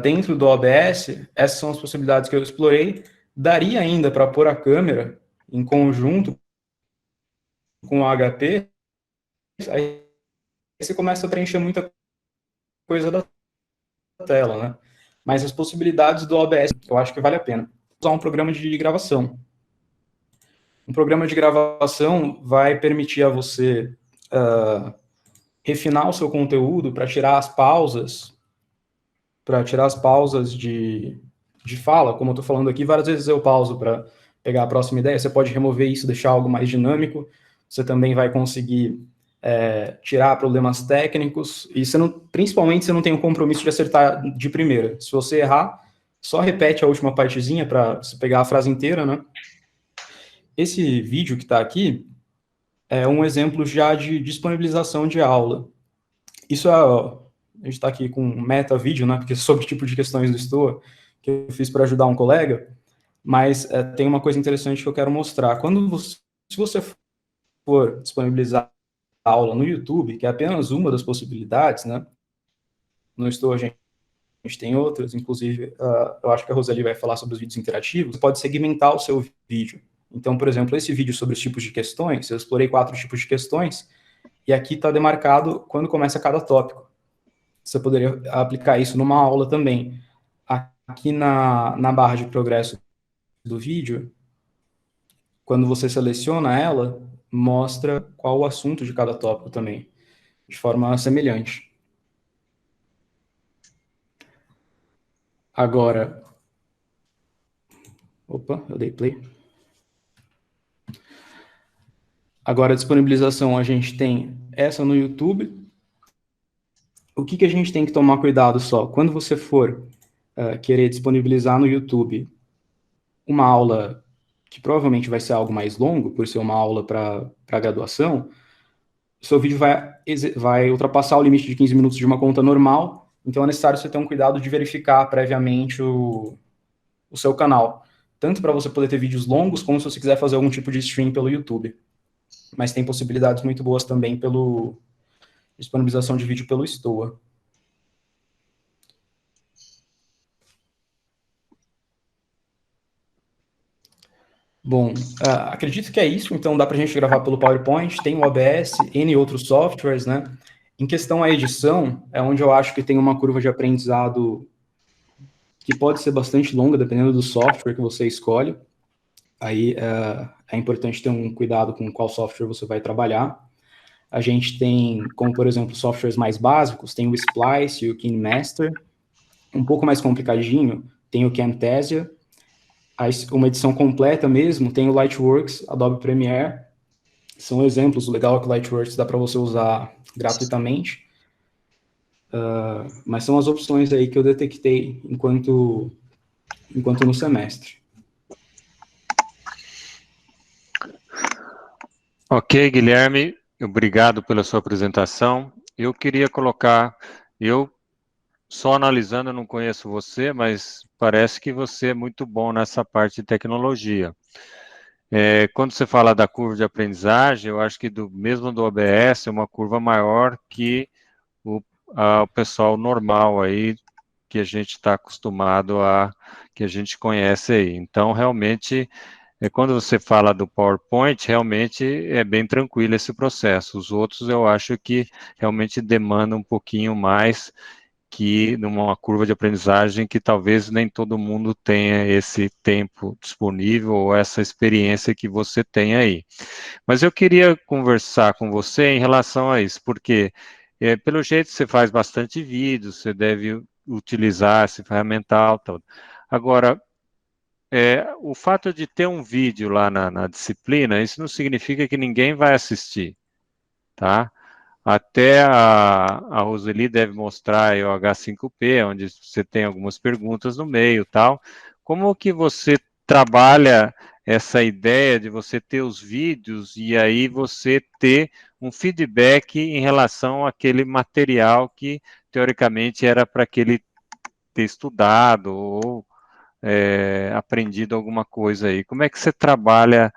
dentro do OBS, essas são as possibilidades que eu explorei. Daria ainda para pôr a câmera em conjunto com o HP, aí você começa a preencher muita coisa da tela, né? Mas as possibilidades do OBS, eu acho que vale a pena. Usar um programa de gravação. Um programa de gravação vai permitir a você refinar o seu conteúdo para tirar as pausas, de fala, como eu estou falando aqui, várias vezes eu pauso para pegar a próxima ideia. Você pode remover isso, deixar algo mais dinâmico. Você também vai conseguir tirar problemas técnicos, e principalmente você não tem o compromisso de acertar de primeira. Se você errar, Só repete a última partezinha para você pegar a frase inteira, né? Esse vídeo que está aqui é um exemplo já de disponibilização de aula. Isso é, ó, a gente está aqui com um meta-vídeo, né? Porque sobre o tipo de questões do STOA, que eu fiz para ajudar um colega, mas tem uma coisa interessante que eu quero mostrar. Se você for disponibilizar a aula no YouTube, que é apenas uma das possibilidades, né? No STOA a gente tem outras, inclusive, eu acho que a Roseli vai falar sobre os vídeos interativos. Você pode segmentar o seu vídeo. Então, por exemplo, esse vídeo sobre os tipos de questões, eu explorei 4 tipos de questões, e aqui está demarcado quando começa cada tópico. Você poderia aplicar isso numa aula também. Aqui na barra de progresso do vídeo, quando você seleciona ela, mostra qual o assunto de cada tópico também, de forma semelhante. Agora, opa, eu dei play. Agora, a disponibilização, a gente tem essa no YouTube. O que a gente tem que tomar cuidado só? Quando você for querer disponibilizar no YouTube uma aula que provavelmente vai ser algo mais longo, por ser uma aula para graduação, o seu vídeo vai ultrapassar o limite de 15 minutos de uma conta normal, então é necessário você ter um cuidado de verificar previamente o seu canal, tanto para você poder ter vídeos longos, como se você quiser fazer algum tipo de stream pelo YouTube. Mas tem possibilidades muito boas também pelo disponibilização de vídeo pelo STOA. Bom, acredito que é isso, então dá para a gente gravar pelo PowerPoint, tem o OBS, N outros softwares, né? Em questão à edição, é onde eu acho que tem uma curva de aprendizado que pode ser bastante longa, dependendo do software que você escolhe. Aí é importante ter um cuidado com qual software você vai trabalhar. A gente tem, como por exemplo, softwares mais básicos, tem o Splice e o KineMaster. Um pouco mais complicadinho, tem o Camtasia. Uma edição completa mesmo, tem o Lightworks, Adobe Premiere. São exemplos. O legal é que o Lightworks dá para você usar gratuitamente. Mas são as opções aí que eu detectei enquanto no semestre. Ok, Guilherme, obrigado pela sua apresentação. Eu queria colocar, só analisando, eu não conheço você, mas parece que você é muito bom nessa parte de tecnologia. Quando você fala da curva de aprendizagem, eu acho que mesmo do OBS é uma curva maior que o pessoal normal aí, que a gente está acostumado que a gente conhece aí. Então, realmente, quando você fala do PowerPoint, realmente é bem tranquilo esse processo. Os outros eu acho que realmente demandam um pouquinho mais, que numa curva de aprendizagem que talvez nem todo mundo tenha esse tempo disponível ou essa experiência que você tem aí. Mas eu queria conversar com você em relação a isso, porque pelo jeito você faz bastante vídeo, você deve utilizar esse ferramental, tal. Agora, o fato de ter um vídeo lá na disciplina, isso não significa que ninguém vai assistir, tá? Até a Roseli deve mostrar aí o H5P, onde você tem algumas perguntas no meio, tal. Como que você trabalha essa ideia de você ter os vídeos e aí você ter um feedback em relação àquele material que, teoricamente, era para aquele ter estudado ou aprendido alguma coisa aí? Como é que você trabalha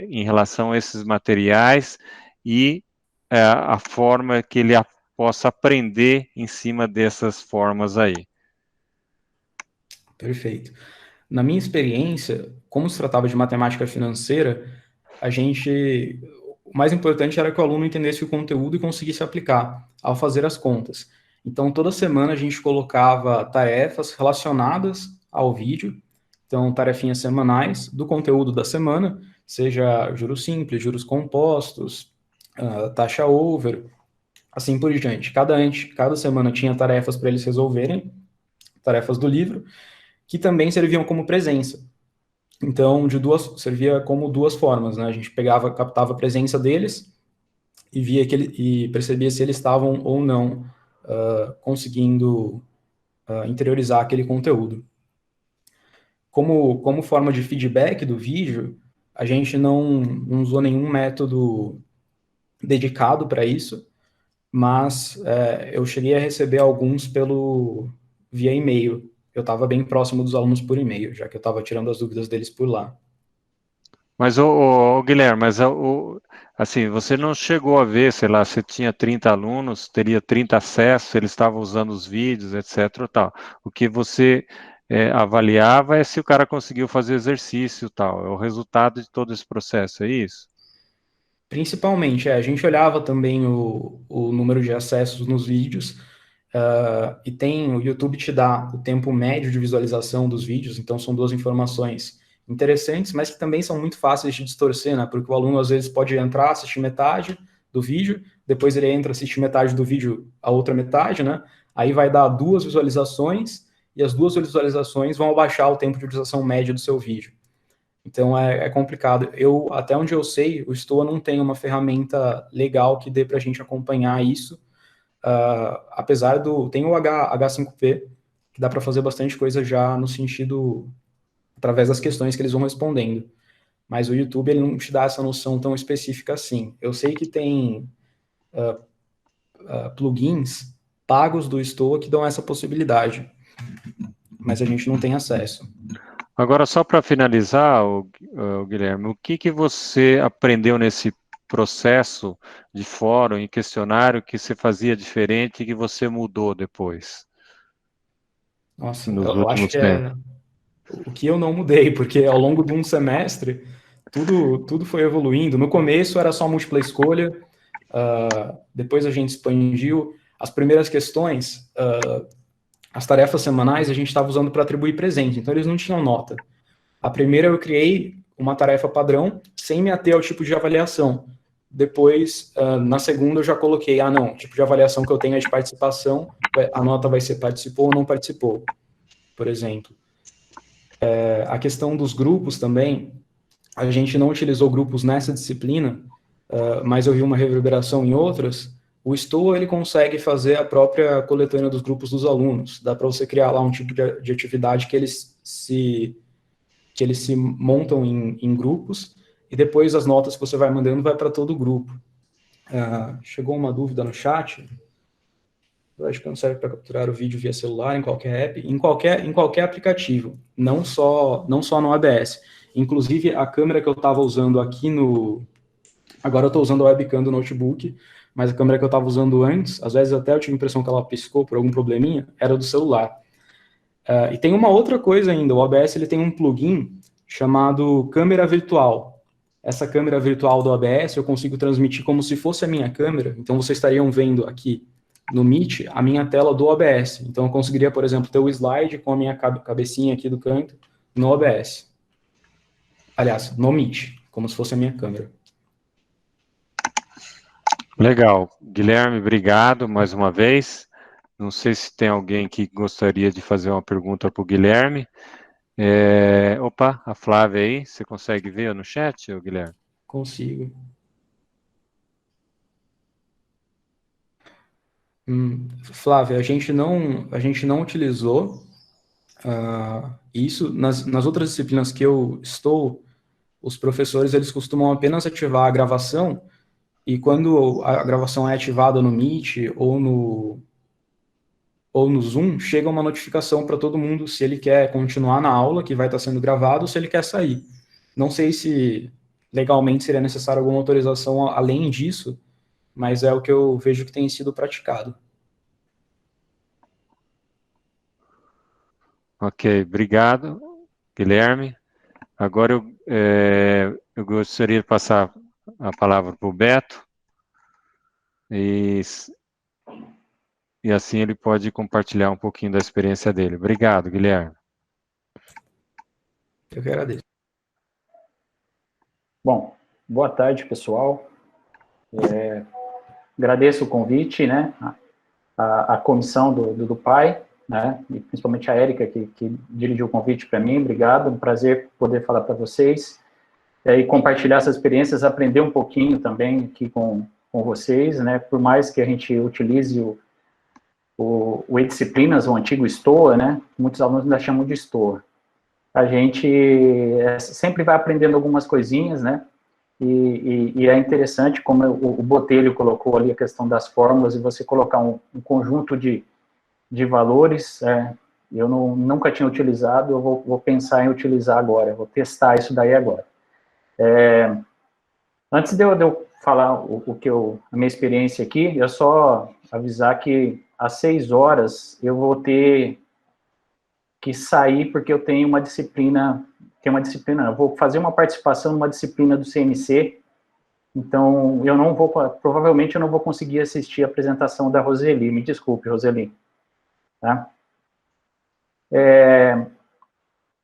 em relação a esses materiais e a forma que ele possa aprender em cima dessas formas aí? Perfeito. Na minha experiência, como se tratava de matemática financeira, o mais importante era que o aluno entendesse o conteúdo e conseguisse aplicar ao fazer as contas. Então, toda semana a gente colocava tarefas relacionadas ao vídeo, então, tarefinhas semanais do conteúdo da semana, seja juros simples, juros compostos, taxa over, assim por diante. Cada semana tinha tarefas para eles resolverem, tarefas do livro, que também serviam como presença. Então, servia como 2 formas, né? A gente captava a presença deles e via e percebia se eles estavam ou não conseguindo interiorizar aquele conteúdo. como forma de feedback do vídeo, a gente não usou nenhum método dedicado para isso, mas eu cheguei a receber alguns via e-mail. Eu estava bem próximo dos alunos por e-mail, já que eu estava tirando as dúvidas deles por lá. Mas, Guilherme, assim, você não chegou a ver, sei lá, se tinha 30 alunos, teria 30 acessos, eles estavam usando os vídeos, etc. Tal. O que você avaliava é se o cara conseguiu fazer exercício, tal. É o resultado de todo esse processo, é isso? Principalmente, a gente olhava também o número de acessos nos vídeos, e o YouTube te dá o tempo médio de visualização dos vídeos, então são duas informações interessantes, mas que também são muito fáceis de distorcer, né? Porque o aluno às vezes pode entrar, assistir metade do vídeo, depois ele entra, assistir metade do vídeo, a outra metade, né? Aí vai dar 2 visualizações, e as 2 visualizações vão abaixar o tempo de visualização média do seu vídeo. Então é complicado. Até onde eu sei, o Stoa não tem uma ferramenta legal que dê para a gente acompanhar isso, apesar tem o H5P, que dá para fazer bastante coisa já no sentido, através das questões que eles vão respondendo. Mas o YouTube, ele não te dá essa noção tão específica assim. Eu sei que tem plugins pagos do Stoa que dão essa possibilidade, mas a gente não tem acesso. Agora, só para finalizar, Guilherme, o que você aprendeu nesse processo de fórum e questionário que você fazia diferente e que você mudou depois? Nossa, eu acho que o que eu não mudei, porque ao longo de um semestre, tudo foi evoluindo. No começo era só múltipla escolha, depois a gente expandiu. As primeiras questões, as tarefas semanais, a gente estava usando para atribuir presente, então eles não tinham nota. A primeira eu criei uma tarefa padrão, sem me ater ao tipo de avaliação. Depois, na segunda, eu já coloquei, não, o tipo de avaliação que eu tenho é de participação, a nota vai ser participou ou não participou, por exemplo. A questão dos grupos também, a gente não utilizou grupos nessa disciplina, mas eu vi uma reverberação em outras. O Stoa, ele consegue fazer a própria coletânea dos grupos dos alunos. Dá para você criar lá um tipo de atividade que eles se montam em grupos, e depois as notas que você vai mandando vai para todo o grupo. Chegou uma dúvida no chat. Eu acho que não serve para capturar o vídeo via celular, em qualquer app, em qualquer aplicativo, não só no ABS. Inclusive, a câmera que eu estava usando aqui agora eu estou usando a webcam do notebook, mas a câmera que eu estava usando antes, às vezes até eu tive a impressão que ela piscou por algum probleminha, era do celular. E tem uma outra coisa ainda, o OBS ele tem um plugin chamado câmera virtual. Essa câmera virtual do OBS eu consigo transmitir como se fosse a minha câmera, então vocês estariam vendo aqui no Meet a minha tela do OBS. Então eu conseguiria, por exemplo, ter o slide com a minha cabecinha aqui do canto no OBS. Aliás, no Meet, como se fosse a minha câmera. Legal. Guilherme, obrigado mais uma vez. Não sei se tem alguém que gostaria de fazer uma pergunta para o Guilherme. Opa, a Flávia aí, você consegue ver no chat, Guilherme? Consigo. Flávia, a gente não utilizou isso. Nas outras disciplinas que eu estou, os professores eles costumam apenas ativar a gravação, e quando a gravação é ativada no Meet ou no Zoom, chega uma notificação para todo mundo se ele quer continuar na aula, que vai estar sendo gravado, ou se ele quer sair. Não sei se legalmente seria necessário alguma autorização além disso, mas é o que eu vejo que tem sido praticado. Ok, obrigado, Guilherme. Agora eu gostaria de passar a palavra para o Beto, e assim ele pode compartilhar um pouquinho da experiência dele. Obrigado, Guilherme. Eu que agradeço. Bom, boa tarde, pessoal. Agradeço o convite, né, a comissão do PAI, né, e principalmente a Érica, que dirigiu o convite para mim. Obrigado, um prazer poder falar para vocês, e compartilhar essas experiências, aprender um pouquinho também aqui com vocês, né, por mais que a gente utilize o e-disciplinas, o antigo Stoa, né, muitos alunos ainda chamam de Stoa. a gente sempre vai aprendendo algumas coisinhas, né? E é interessante como o Botelho colocou ali a questão das fórmulas e você colocar um conjunto de valores, eu nunca tinha utilizado, eu vou pensar em utilizar agora, vou testar isso daí agora. Antes de eu falar a minha experiência aqui, eu só avisar que às 6 horas eu vou ter que sair porque eu tenho uma disciplina, eu vou fazer uma participação numa disciplina do CNC, então provavelmente eu não vou conseguir assistir a apresentação da Roseli, me desculpe, Roseli. Tá?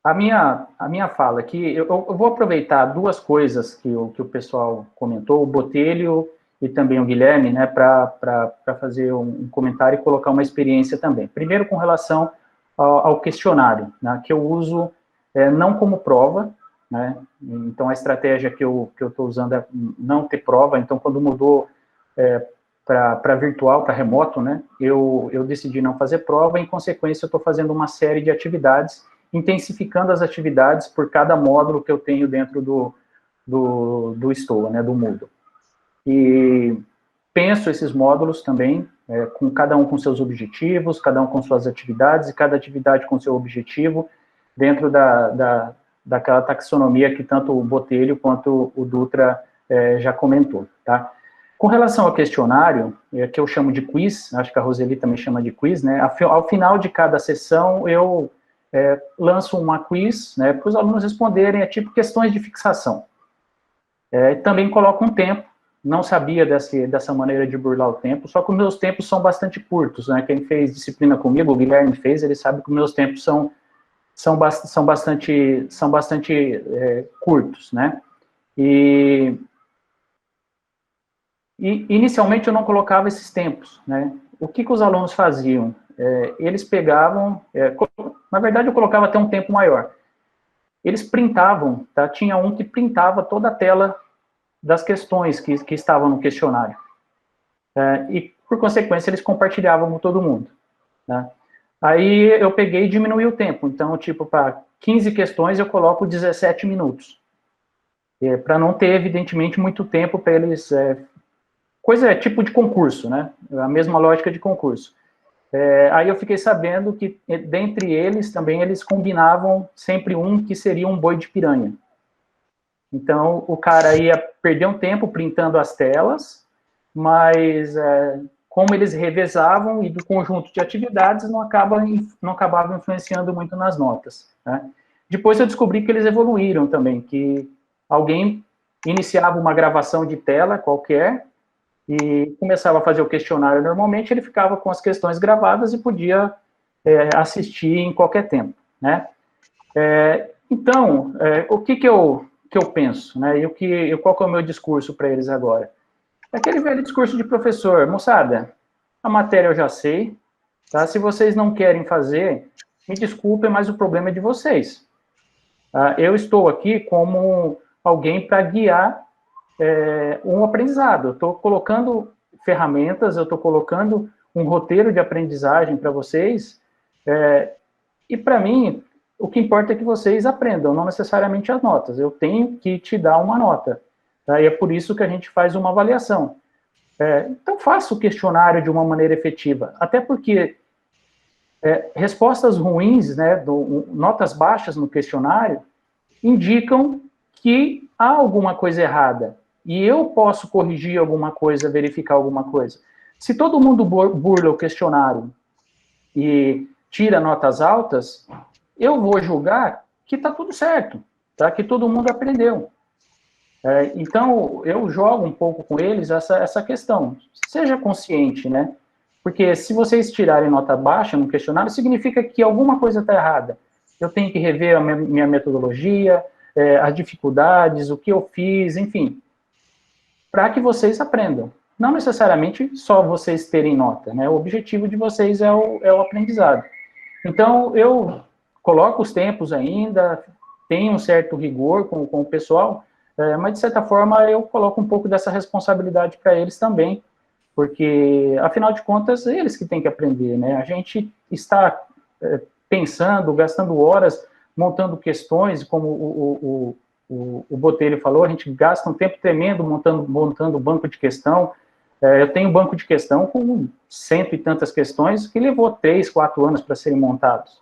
A minha fala aqui, eu vou aproveitar 2 coisas que o pessoal comentou, o Botelho e também o Guilherme, né, para fazer um comentário e colocar uma experiência também. Primeiro, com relação ao questionário, né, que eu uso não como prova, né, então a estratégia que eu estou usando é não ter prova, então quando mudou para virtual, para remoto, né, eu decidi não fazer prova, em consequência eu estou fazendo uma série de atividades, intensificando as atividades por cada módulo que eu tenho dentro do Stoa, né, do Moodle. E penso esses módulos também, com cada um com seus objetivos, cada um com suas atividades, e cada atividade com seu objetivo, dentro daquela taxonomia que tanto o Botelho quanto o Dutra já comentou, tá? Com relação ao questionário, que eu chamo de quiz, acho que a Roseli também chama de quiz, né? Ao final de cada sessão, eu lanço uma quiz, né, para os alunos responderem, tipo questões de fixação. Também coloco um tempo, não sabia dessa maneira de burlar o tempo, só que os meus tempos são bastante curtos, né? Quem fez disciplina comigo, o Guilherme fez, ele sabe que os meus tempos são bastante curtos, né? E inicialmente eu não colocava esses tempos, né? O que os alunos faziam? Eles pegavam, na verdade eu colocava até um tempo maior. Eles printavam, tá? Tinha um que printava toda a tela das questões que estavam no questionário. E, por consequência, eles compartilhavam com todo mundo, né? Aí eu peguei e diminuí o tempo. Então, tipo, para 15 questões eu coloco 17 minutos. Para não ter, evidentemente, muito tempo para eles... tipo de concurso, né? A mesma lógica de concurso. Aí eu fiquei sabendo que, dentre eles, também eles combinavam sempre um que seria um boi de piranha. Então, o cara ia perder um tempo printando as telas, mas como eles revezavam e do conjunto de atividades, não acabava influenciando muito nas notas, né? Depois eu descobri que eles evoluíram também, que alguém iniciava uma gravação de tela qualquer e começava a fazer o questionário normalmente, ele ficava com as questões gravadas e podia assistir em qualquer tempo, né? Então, o que eu penso, né? Qual que é o meu discurso para eles agora? É aquele velho discurso de professor, moçada, a matéria eu já sei, tá? Se vocês não querem fazer, me desculpem, mas o problema é de vocês. Eu estou aqui como alguém para guiar um aprendizado. Eu estou colocando ferramentas, eu estou colocando um roteiro de aprendizagem para vocês, e para mim, o que importa é que vocês aprendam, não necessariamente as notas. Eu tenho que te dar uma nota, tá? E é por isso que a gente faz uma avaliação. Então, faça o questionário de uma maneira efetiva, até porque respostas ruins, né, notas baixas no questionário, indicam que há alguma coisa errada, e eu posso corrigir alguma coisa, verificar alguma coisa. Se todo mundo burla o questionário e tira notas altas, eu vou julgar que está tudo certo, tá? Que todo mundo aprendeu. Então, eu jogo um pouco com eles essa questão. Seja consciente, né? Porque se vocês tirarem nota baixa no questionário, significa que alguma coisa está errada. Eu tenho que rever a minha metodologia, as dificuldades, o que eu fiz, enfim, para que vocês aprendam. Não necessariamente só vocês terem nota, né? O objetivo de vocês é o aprendizado. Então, eu coloco os tempos ainda, tenho um certo rigor com o pessoal, mas, de certa forma, eu coloco um pouco dessa responsabilidade para eles também, porque, afinal de contas, eles que têm que aprender, né? A gente está pensando, gastando horas montando questões, como o Botelho falou, a gente gasta um tempo tremendo montando banco de questão. Eu tenho um banco de questão com 100 e tantas questões que levou 3, 4 anos para serem montados.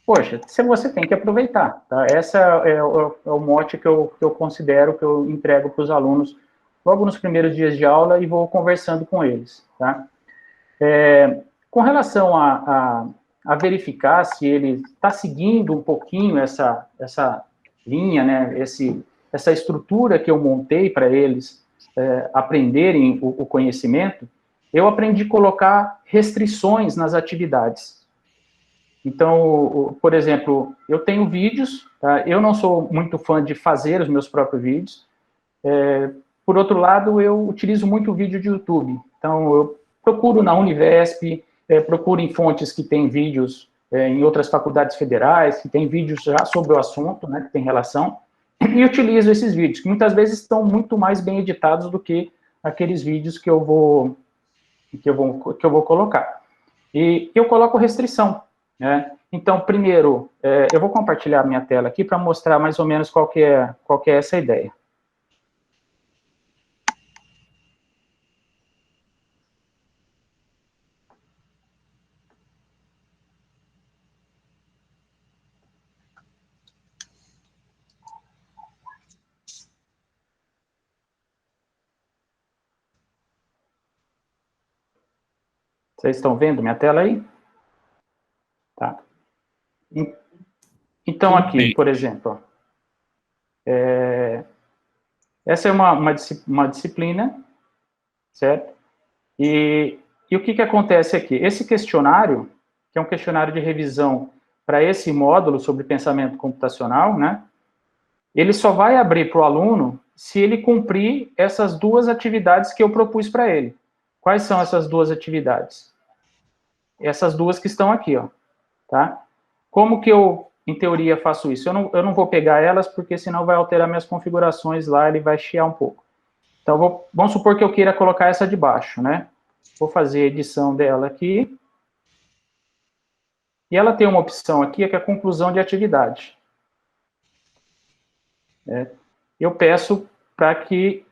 Poxa, você tem que aproveitar, tá? Esse é o mote que eu considero, que eu entrego para os alunos logo nos primeiros dias de aula e vou conversando com eles, tá? Com relação a verificar se ele está seguindo um pouquinho essa linha, né, essa estrutura que eu montei para eles aprenderem o conhecimento, eu aprendi a colocar restrições nas atividades. Então, por exemplo, eu tenho vídeos, tá? Eu não sou muito fã de fazer os meus próprios vídeos. Por outro lado, eu utilizo muito vídeo de YouTube. Então, eu procuro na Univesp, procuro em fontes que têm vídeos em outras faculdades federais, que tem vídeos já sobre o assunto, né, que tem relação, e utilizo esses vídeos, que muitas vezes estão muito mais bem editados do que aqueles vídeos que eu vou colocar. E eu coloco restrição, né? Então, primeiro, eu vou compartilhar a minha tela aqui para mostrar mais ou menos qual que é essa ideia. Vocês estão vendo minha tela aí? Tá. Então, aqui, por exemplo, essa é uma disciplina, certo? E o que acontece aqui? Esse questionário, que é um questionário de revisão para esse módulo sobre pensamento computacional, né? Ele só vai abrir para o aluno se ele cumprir essas 2 atividades que eu propus para ele. Quais são essas 2 atividades? Essas 2 que estão aqui, ó, tá? Como que eu, em teoria, faço isso? Eu não vou pegar elas, porque senão vai alterar minhas configurações lá, ele vai chiar um pouco. Então, vamos supor que eu queira colocar essa de baixo, né? Vou fazer a edição dela aqui. E ela tem uma opção aqui, que é a conclusão de atividade. Eu peço para que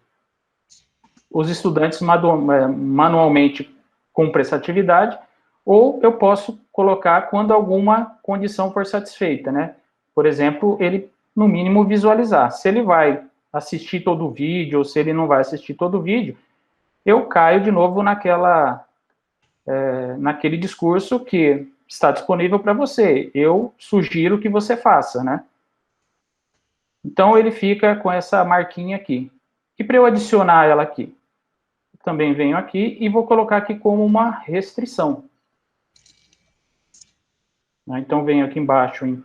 os estudantes manualmente cumpram essa atividade, ou eu posso colocar quando alguma condição for satisfeita, né? Por exemplo, ele, no mínimo, visualizar. Se ele vai assistir todo o vídeo, ou se ele não vai assistir todo o vídeo, eu caio de novo naquele discurso que está disponível para você. Eu sugiro que você faça, né? Então, ele fica com essa marquinha aqui. E para eu adicionar ela aqui, eu também venho aqui e vou colocar aqui como uma restrição. Então, venho aqui embaixo em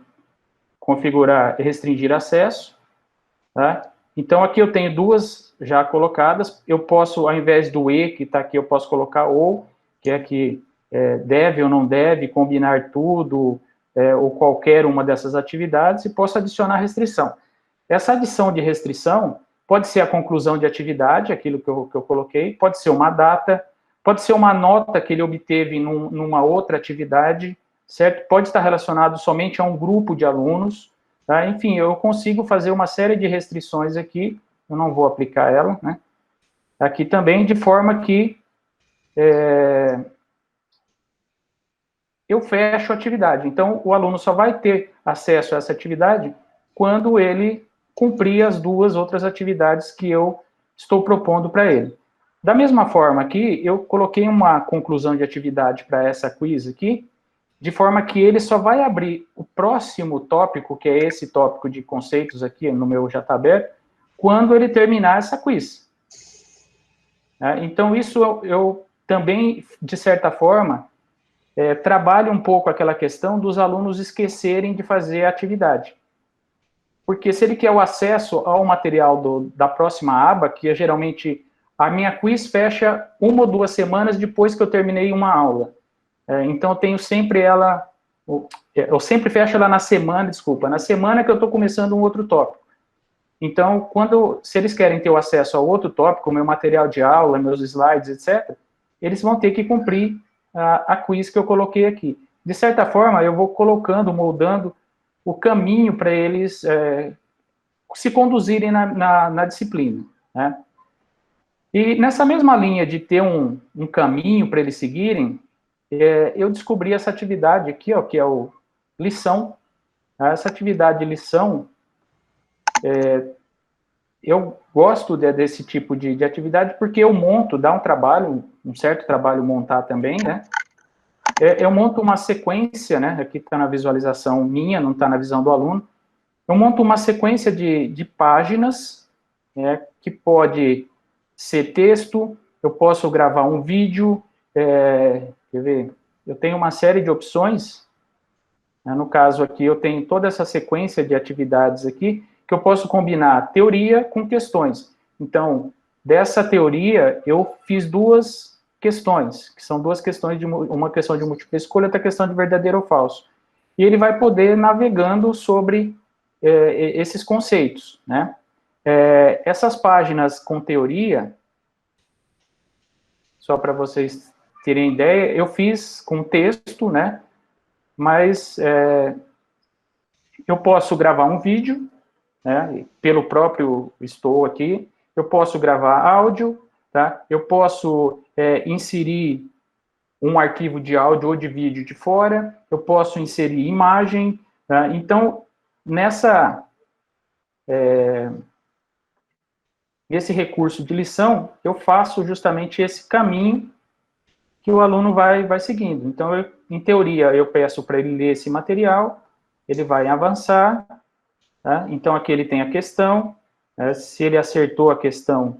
configurar e restringir acesso. Tá? Então, aqui eu tenho 2 já colocadas. Eu posso, ao invés do E, que está aqui, eu posso colocar ou, que é que deve ou não deve combinar tudo, ou qualquer uma dessas atividades, e posso adicionar restrição. Essa adição de restrição pode ser a conclusão de atividade, aquilo que eu coloquei, pode ser uma data, pode ser uma nota que ele obteve numa outra atividade, certo? Pode estar relacionado somente a um grupo de alunos, tá? Enfim, eu consigo fazer uma série de restrições aqui, eu não vou aplicar ela, né? Aqui também, de forma que eu fecho a atividade. Então, o aluno só vai ter acesso a essa atividade quando ele cumprir as 2 outras atividades que eu estou propondo para ele. Da mesma forma aqui, eu coloquei uma conclusão de atividade para essa quiz aqui, de forma que ele só vai abrir o próximo tópico, que é esse tópico de conceitos aqui, no meu já está aberto, quando ele terminar essa quiz. Então, isso eu também, de certa forma, trabalho um pouco aquela questão dos alunos esquecerem de fazer a atividade. Porque se ele quer o acesso ao material da próxima aba, que é geralmente a minha quiz fecha 1 ou 2 semanas depois que eu terminei uma aula. Então, eu tenho sempre ela... Eu sempre fecho ela na semana que eu estou começando um outro tópico. Então, se eles querem ter o acesso ao outro tópico, meu material de aula, meus slides, etc., eles vão ter que cumprir a quiz que eu coloquei aqui. de certa forma, eu vou colocando, moldando o caminho para eles se conduzirem na disciplina, né? E nessa mesma linha de ter um caminho para eles seguirem, eu descobri essa atividade aqui, ó, que é o lição. Essa atividade de lição, eu gosto desse tipo de atividade porque eu monto, dá um trabalho, um certo trabalho montar também, né? Eu monto uma sequência, né? Aqui está na visualização minha, não está na visão do aluno. Eu monto uma sequência de páginas, né, que pode ser texto, eu posso gravar um vídeo, quer ver? Eu tenho uma série de opções, né, no caso aqui eu tenho toda essa sequência de atividades aqui, que eu posso combinar teoria com questões. Então, dessa teoria, eu fiz 2 questões, que são 2 questões, uma questão de múltipla escolha, outra questão de verdadeiro ou falso. E ele vai poder navegando sobre esses conceitos, né? Essas páginas com teoria, só para vocês terem ideia, eu fiz com texto, né? Mas eu posso gravar um vídeo, né? Pelo próprio estou aqui, eu posso gravar áudio, tá? Eu posso inserir um arquivo de áudio ou de vídeo de fora, eu posso inserir imagem, tá? Então, nesse recurso de lição, eu faço justamente esse caminho que o aluno vai seguindo. Então, em teoria, eu peço para ele ler esse material, ele vai avançar, tá? Então, aqui ele tem a questão, se ele acertou a questão,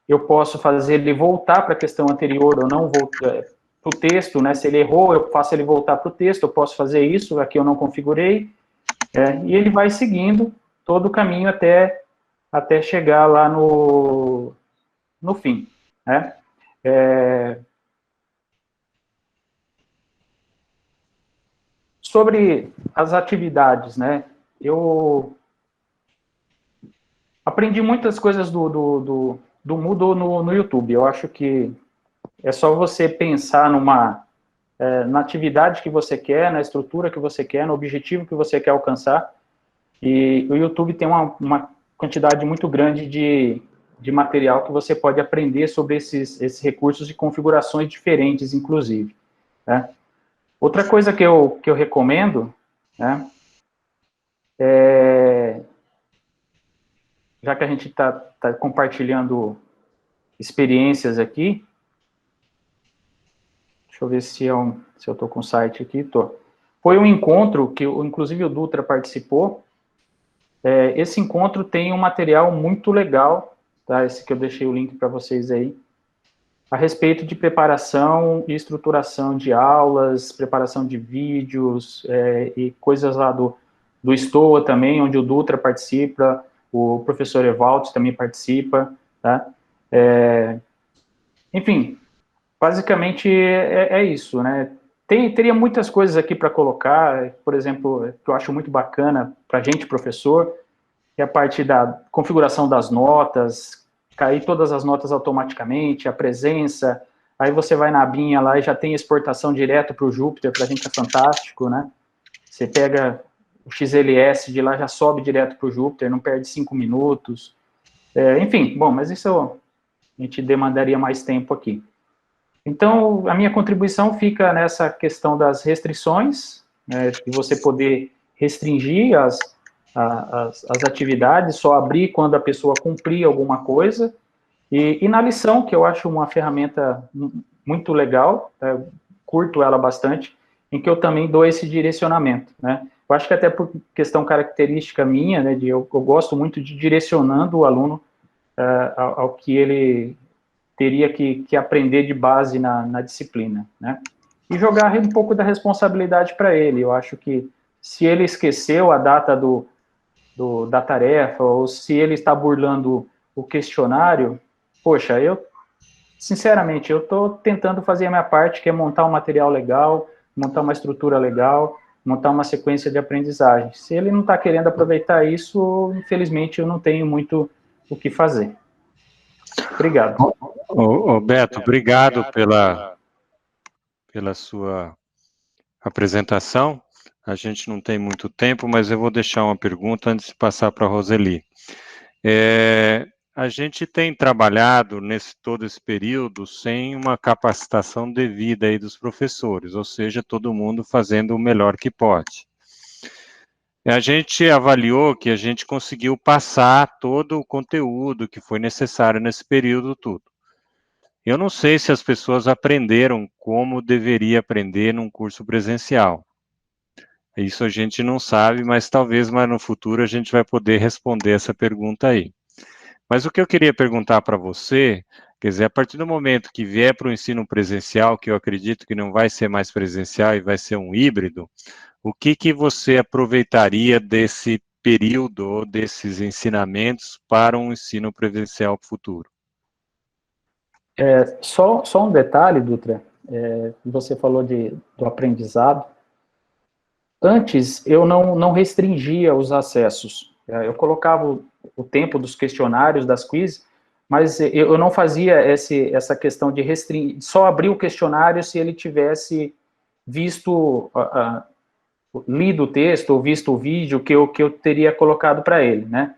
eu posso fazer ele voltar para a questão anterior ou não voltar para o texto, né? Se ele errou, eu faço ele voltar para o texto, eu posso fazer isso, aqui eu não configurei, e ele vai seguindo todo o caminho até chegar lá no fim, né? Sobre as atividades, né? Eu aprendi muitas coisas do Moodle no YouTube. Eu acho que é só você pensar na atividade que você quer, na estrutura que você quer, no objetivo que você quer alcançar. E o YouTube tem uma quantidade muito grande de material que você pode aprender sobre esses recursos e configurações diferentes, inclusive, né? Outra coisa que eu recomendo, né, já que a gente está compartilhando experiências aqui, deixa eu ver se eu estou com o site aqui, tô. Foi um encontro que, inclusive, o Dutra participou. Esse encontro tem um material muito legal, tá? Esse que eu deixei o link para vocês aí, a respeito de preparação e estruturação de aulas, preparação de vídeos, e coisas lá do STOA também, onde o Dutra participa, o professor Evaldo também participa, tá? Enfim, basicamente é isso, né? Teria muitas coisas aqui para colocar, por exemplo, que eu acho muito bacana para a gente, professor, é a parte da configuração das notas, cair todas as notas automaticamente, a presença, aí você vai na abinha lá e já tem exportação direto para o Jupyter, para a gente é fantástico, né? Você pega o XLS de lá, já sobe direto para o Jupyter, não perde 5 minutos. Enfim, bom, mas isso a gente demandaria mais tempo aqui. Então, a minha contribuição fica nessa questão das restrições, né, de você poder restringir as atividades, só abrir quando a pessoa cumprir alguma coisa, e na lição, que eu acho uma ferramenta muito legal, curto ela bastante, em que eu também dou esse direcionamento, né? Eu acho que até por questão característica minha, né, eu gosto muito de direcionando o aluno ao que ele teria que aprender de base na disciplina, né? E jogar um pouco da responsabilidade para ele. Eu acho que se ele esqueceu a data da tarefa, ou se ele está burlando o questionário, poxa, sinceramente, eu estou tentando fazer a minha parte, que é montar um material legal, montar uma estrutura legal, montar uma sequência de aprendizagem. Se ele não está querendo aproveitar isso, infelizmente, eu não tenho muito o que fazer. Obrigado. Beto, obrigado pela sua apresentação. A gente não tem muito tempo, mas eu vou deixar uma pergunta antes de passar para a Roseli. A gente tem trabalhado todo esse período sem uma capacitação devida aí dos professores, ou seja, todo mundo fazendo o melhor que pode. A gente avaliou que a gente conseguiu passar todo o conteúdo que foi necessário nesse período todo. Eu não sei se as pessoas aprenderam como deveria aprender num curso presencial. Isso a gente não sabe, mas talvez mais no futuro a gente vai poder responder essa pergunta aí. Mas o que eu queria perguntar para você, quer dizer, a partir do momento que vier para o ensino presencial, que eu acredito que não vai ser mais presencial e vai ser um híbrido, o que você aproveitaria desse período, ou desses ensinamentos, para um ensino presencial futuro? Só um detalhe, Dutra, você falou do aprendizado. Antes, eu não restringia os acessos. Eu colocava o tempo dos questionários, das quiz, mas eu não fazia essa questão de restringir, só abrir o questionário se ele tivesse visto, lido o texto ou visto o vídeo que eu teria colocado para ele, né?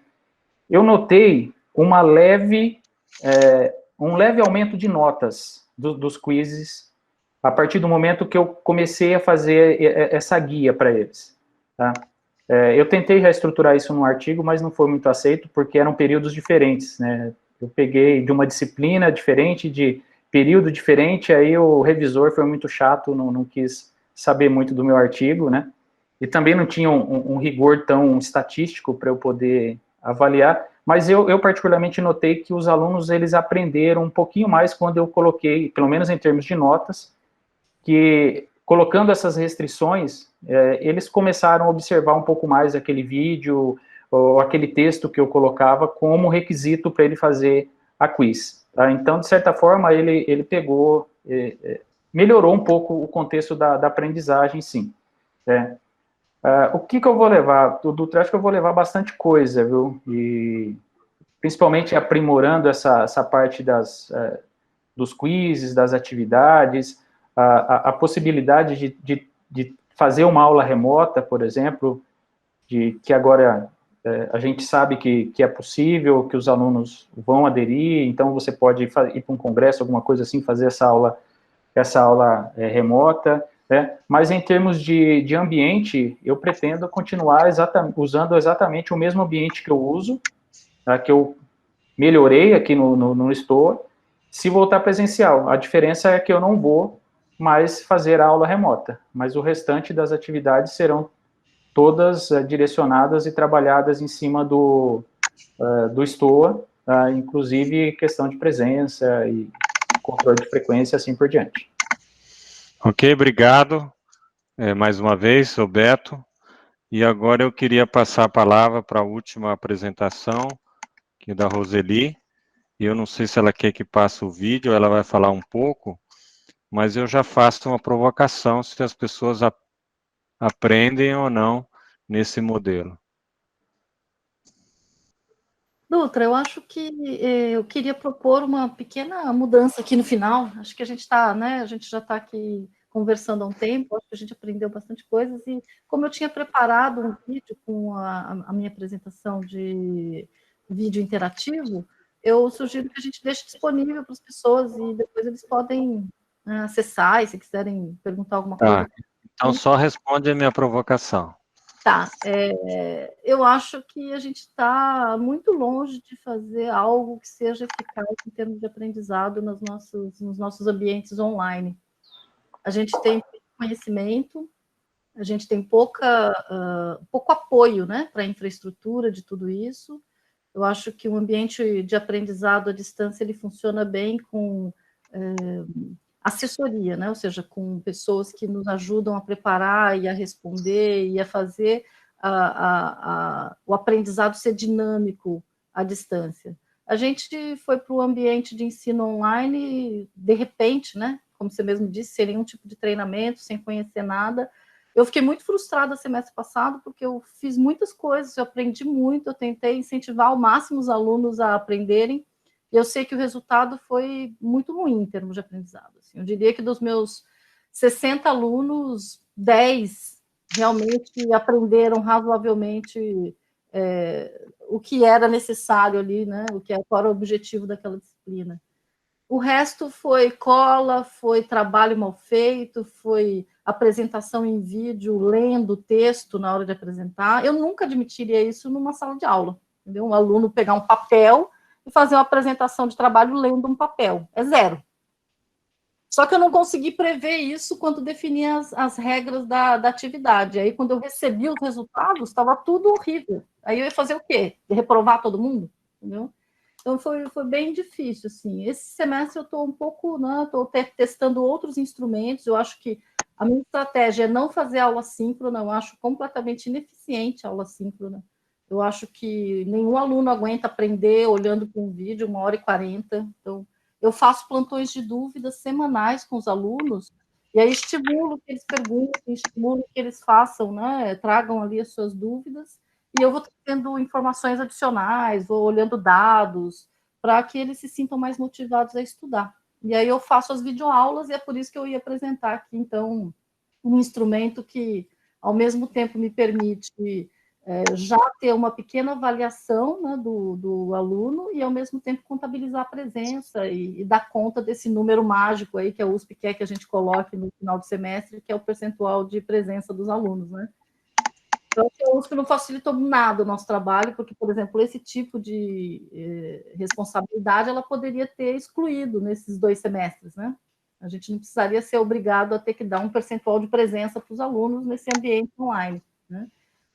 Eu notei um leve aumento de notas dos quizzes a partir do momento que eu comecei a fazer essa guia para eles, tá? Eu tentei reestruturar isso num artigo, mas não foi muito aceito, porque eram períodos diferentes, né? Eu peguei de uma disciplina diferente, de período diferente, aí o revisor foi muito chato, não quis saber muito do meu artigo, né? E também não tinha um rigor tão estatístico para eu poder avaliar, mas eu particularmente notei que os alunos, eles aprenderam um pouquinho mais quando eu coloquei, pelo menos em termos de notas, que colocando essas restrições, eles começaram a observar um pouco mais aquele vídeo ou aquele texto que eu colocava como requisito para ele fazer a quiz. Tá? Então, de certa forma, ele pegou, melhorou um pouco o contexto da aprendizagem, sim. O que eu vou levar? Do Dutra, acho que eu vou levar bastante coisa, viu? E principalmente aprimorando essa parte dos quizzes, das atividades, a possibilidade de fazer uma aula remota, por exemplo, que agora a gente sabe que é possível, que os alunos vão aderir, então você pode ir para um congresso, alguma coisa assim, fazer essa aula remota, né? Mas em termos de ambiente, eu pretendo continuar usando exatamente o mesmo ambiente que eu uso, tá? Que eu melhorei aqui no Store, se voltar presencial. A diferença é que eu não vou mais fazer a aula remota, mas o restante das atividades serão todas direcionadas e trabalhadas em cima do Store, inclusive questão de presença e controle de frequência, assim por diante. Ok, obrigado. Mais uma vez, sou Beto. E agora eu queria passar a palavra para a última apresentação, que é da Roseli. E eu não sei se ela quer que passe o vídeo, ela vai falar um pouco, mas eu já faço uma provocação se as pessoas aprendem ou não nesse modelo. Dutra, eu acho que eu queria propor uma pequena mudança aqui no final. Acho que a gente está, né? A gente já está aqui conversando há um tempo, acho que a gente aprendeu bastante coisas, e como eu tinha preparado um vídeo com a minha apresentação de vídeo interativo, eu sugiro que a gente deixe disponível para as pessoas e depois eles podem acessar, e se quiserem perguntar alguma coisa. Então só responde a minha provocação. Tá, eu acho que a gente está muito longe de fazer algo que seja eficaz em termos de aprendizado nos nossos ambientes online. A gente tem conhecimento, a gente tem pouco apoio, né, para a infraestrutura de tudo isso. Eu acho que o ambiente de aprendizado à distância ele funciona bem com assessoria, né? Ou seja, com pessoas que nos ajudam a preparar e a responder e a fazer o aprendizado ser dinâmico à distância. A gente foi para o ambiente de ensino online, de repente, né? Como você mesmo disse, sem nenhum tipo de treinamento, sem conhecer nada. Eu fiquei muito frustrada semestre passado, porque eu fiz muitas coisas, eu aprendi muito, eu tentei incentivar ao máximo os alunos a aprenderem, e eu sei que o resultado foi muito ruim em termos de aprendizado. Assim. Eu diria que dos meus 60 alunos, 10 realmente aprenderam razoavelmente o que era necessário ali, né? Qual era o objetivo daquela disciplina. O resto foi cola, foi trabalho mal feito, foi apresentação em vídeo, lendo texto na hora de apresentar. Eu nunca admitiria isso numa sala de aula, entendeu? Um aluno pegar um papel e fazer uma apresentação de trabalho lendo um papel. É zero. Só que eu não consegui prever isso quando defini as regras da atividade. Aí, quando eu recebi os resultados, estava tudo horrível. Aí eu ia fazer o quê? Reprovar todo mundo? Entendeu? Então, foi bem difícil, assim. Esse semestre eu estou um pouco, né, estou testando outros instrumentos. Eu acho que a minha estratégia é não fazer aula síncrona, eu acho completamente ineficiente a aula síncrona. Eu acho que nenhum aluno aguenta aprender olhando para um vídeo 1h40. Então, eu faço plantões de dúvidas semanais com os alunos, e aí estimulo que eles perguntem, estimulo que eles façam, né, tragam ali as suas dúvidas, e eu vou tendo informações adicionais, vou olhando dados, para que eles se sintam mais motivados a estudar. E aí eu faço as videoaulas, e é por isso que eu ia apresentar aqui, então, um instrumento que, ao mesmo tempo, me permite já ter uma pequena avaliação, né, do aluno, e, ao mesmo tempo, contabilizar a presença e dar conta desse número mágico aí que a USP quer que a gente coloque no final do semestre, que é o percentual de presença dos alunos, né? Então, a USP não facilitou nada o nosso trabalho, porque, por exemplo, esse tipo de responsabilidade ela poderia ter excluído nesses 2 semestres, né? A gente não precisaria ser obrigado a ter que dar um percentual de presença para os alunos nesse ambiente online, né?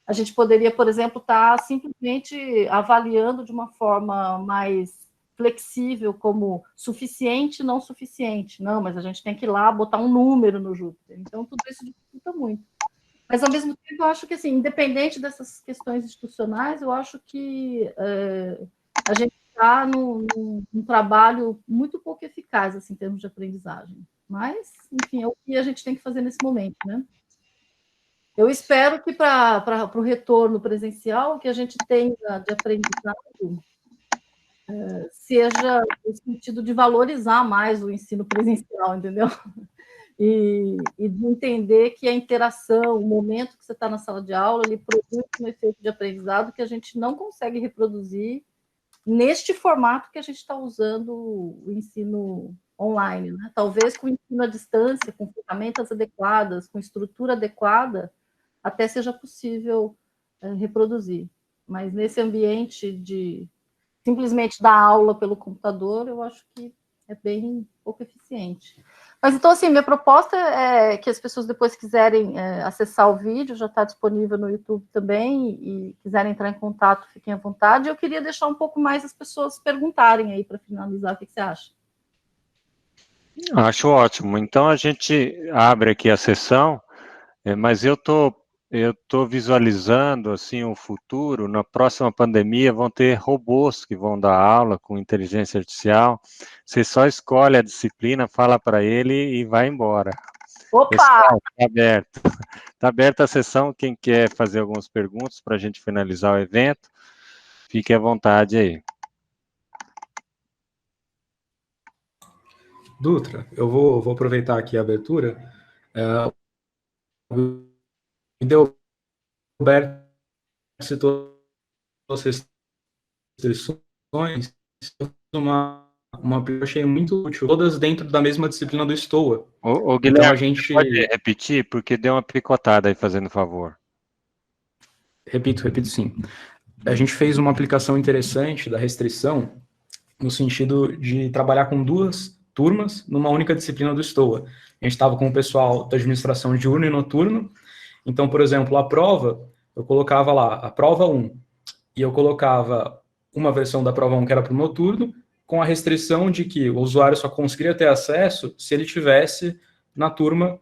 A gente poderia, por exemplo, estar simplesmente avaliando de uma forma mais flexível, como suficiente, não suficiente. Não, mas a gente tem que ir lá botar um número no Júpiter. Então, tudo isso dificulta muito. Mas, ao mesmo tempo, eu acho que, assim, independente dessas questões institucionais, eu acho que a gente está num trabalho muito pouco eficaz, assim, em termos de aprendizagem. Mas, enfim, é o que a gente tem que fazer nesse momento, né? Eu espero que para o retorno presencial, que a gente tenha de aprendizado seja no sentido de valorizar mais o ensino presencial, entendeu? E de entender que a interação, o momento que você está na sala de aula, ele produz um efeito de aprendizado que a gente não consegue reproduzir neste formato que a gente está usando o ensino online, né? Talvez com o ensino à distância, com ferramentas adequadas, com estrutura adequada, até seja possível reproduzir. Mas nesse ambiente de simplesmente dar aula pelo computador, eu acho que é bem pouco eficiente. Mas, então, assim, minha proposta é que as pessoas depois quiserem acessar o vídeo, já está disponível no YouTube também, e quiserem entrar em contato, fiquem à vontade. Eu queria deixar um pouco mais as pessoas perguntarem aí para finalizar. O que você acha? Acho ótimo. Então, a gente abre aqui a sessão, mas eu tô visualizando, assim, um futuro. Na próxima pandemia vão ter robôs que vão dar aula com inteligência artificial. Você só escolhe a disciplina, fala para ele e vai embora. Opa! Pessoal, está aberto. Está aberta a sessão. Quem quer fazer algumas perguntas para a gente finalizar o evento, fique à vontade aí. Dutra, eu vou aproveitar aqui a abertura. O Gilberto citou as restrições, uma que eu achei muito útil, todas dentro da mesma disciplina do STOA. Ô Então, Guilherme, a gente... pode repetir, porque deu uma picotada aí, fazendo favor. Repito sim. A gente fez uma aplicação interessante da restrição, no sentido de trabalhar com 2 turmas numa única disciplina do STOA. A gente estava com o pessoal da administração diurno e noturno. Então, por exemplo, a prova, eu colocava lá a prova 1, e eu colocava uma versão da prova 1 que era para o noturno, com a restrição de que o usuário só conseguiria ter acesso se ele tivesse na turma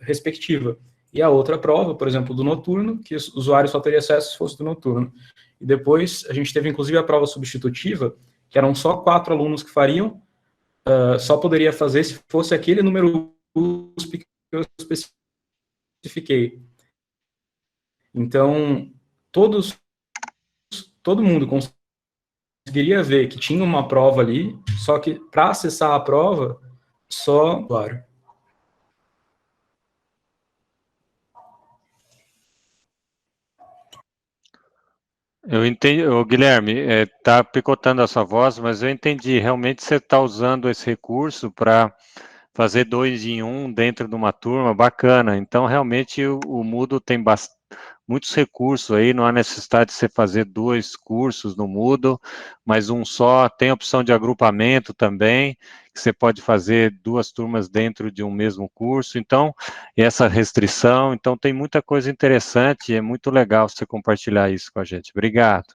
respectiva. E a outra prova, por exemplo, do noturno, que o usuário só teria acesso se fosse do noturno. E depois a gente teve, inclusive, a prova substitutiva, que eram só 4 alunos que fariam, só poderia fazer se fosse aquele número USP que eu especifiquei. Então, todo mundo conseguiria ver que tinha uma prova ali, só que para acessar a prova, só o usuário. Eu entendi, ô, Guilherme, tá picotando a sua voz, mas eu entendi. Realmente você está usando esse recurso para fazer 2 em 1 dentro de uma turma, bacana. Então, realmente, o Moodle tem muitos recursos aí, não há necessidade de você fazer 2 cursos no Moodle, mas um só. Tem a opção de agrupamento também, que você pode fazer 2 turmas dentro de um mesmo curso. Então, essa restrição, então tem muita coisa interessante e é muito legal você compartilhar isso com a gente. Obrigado.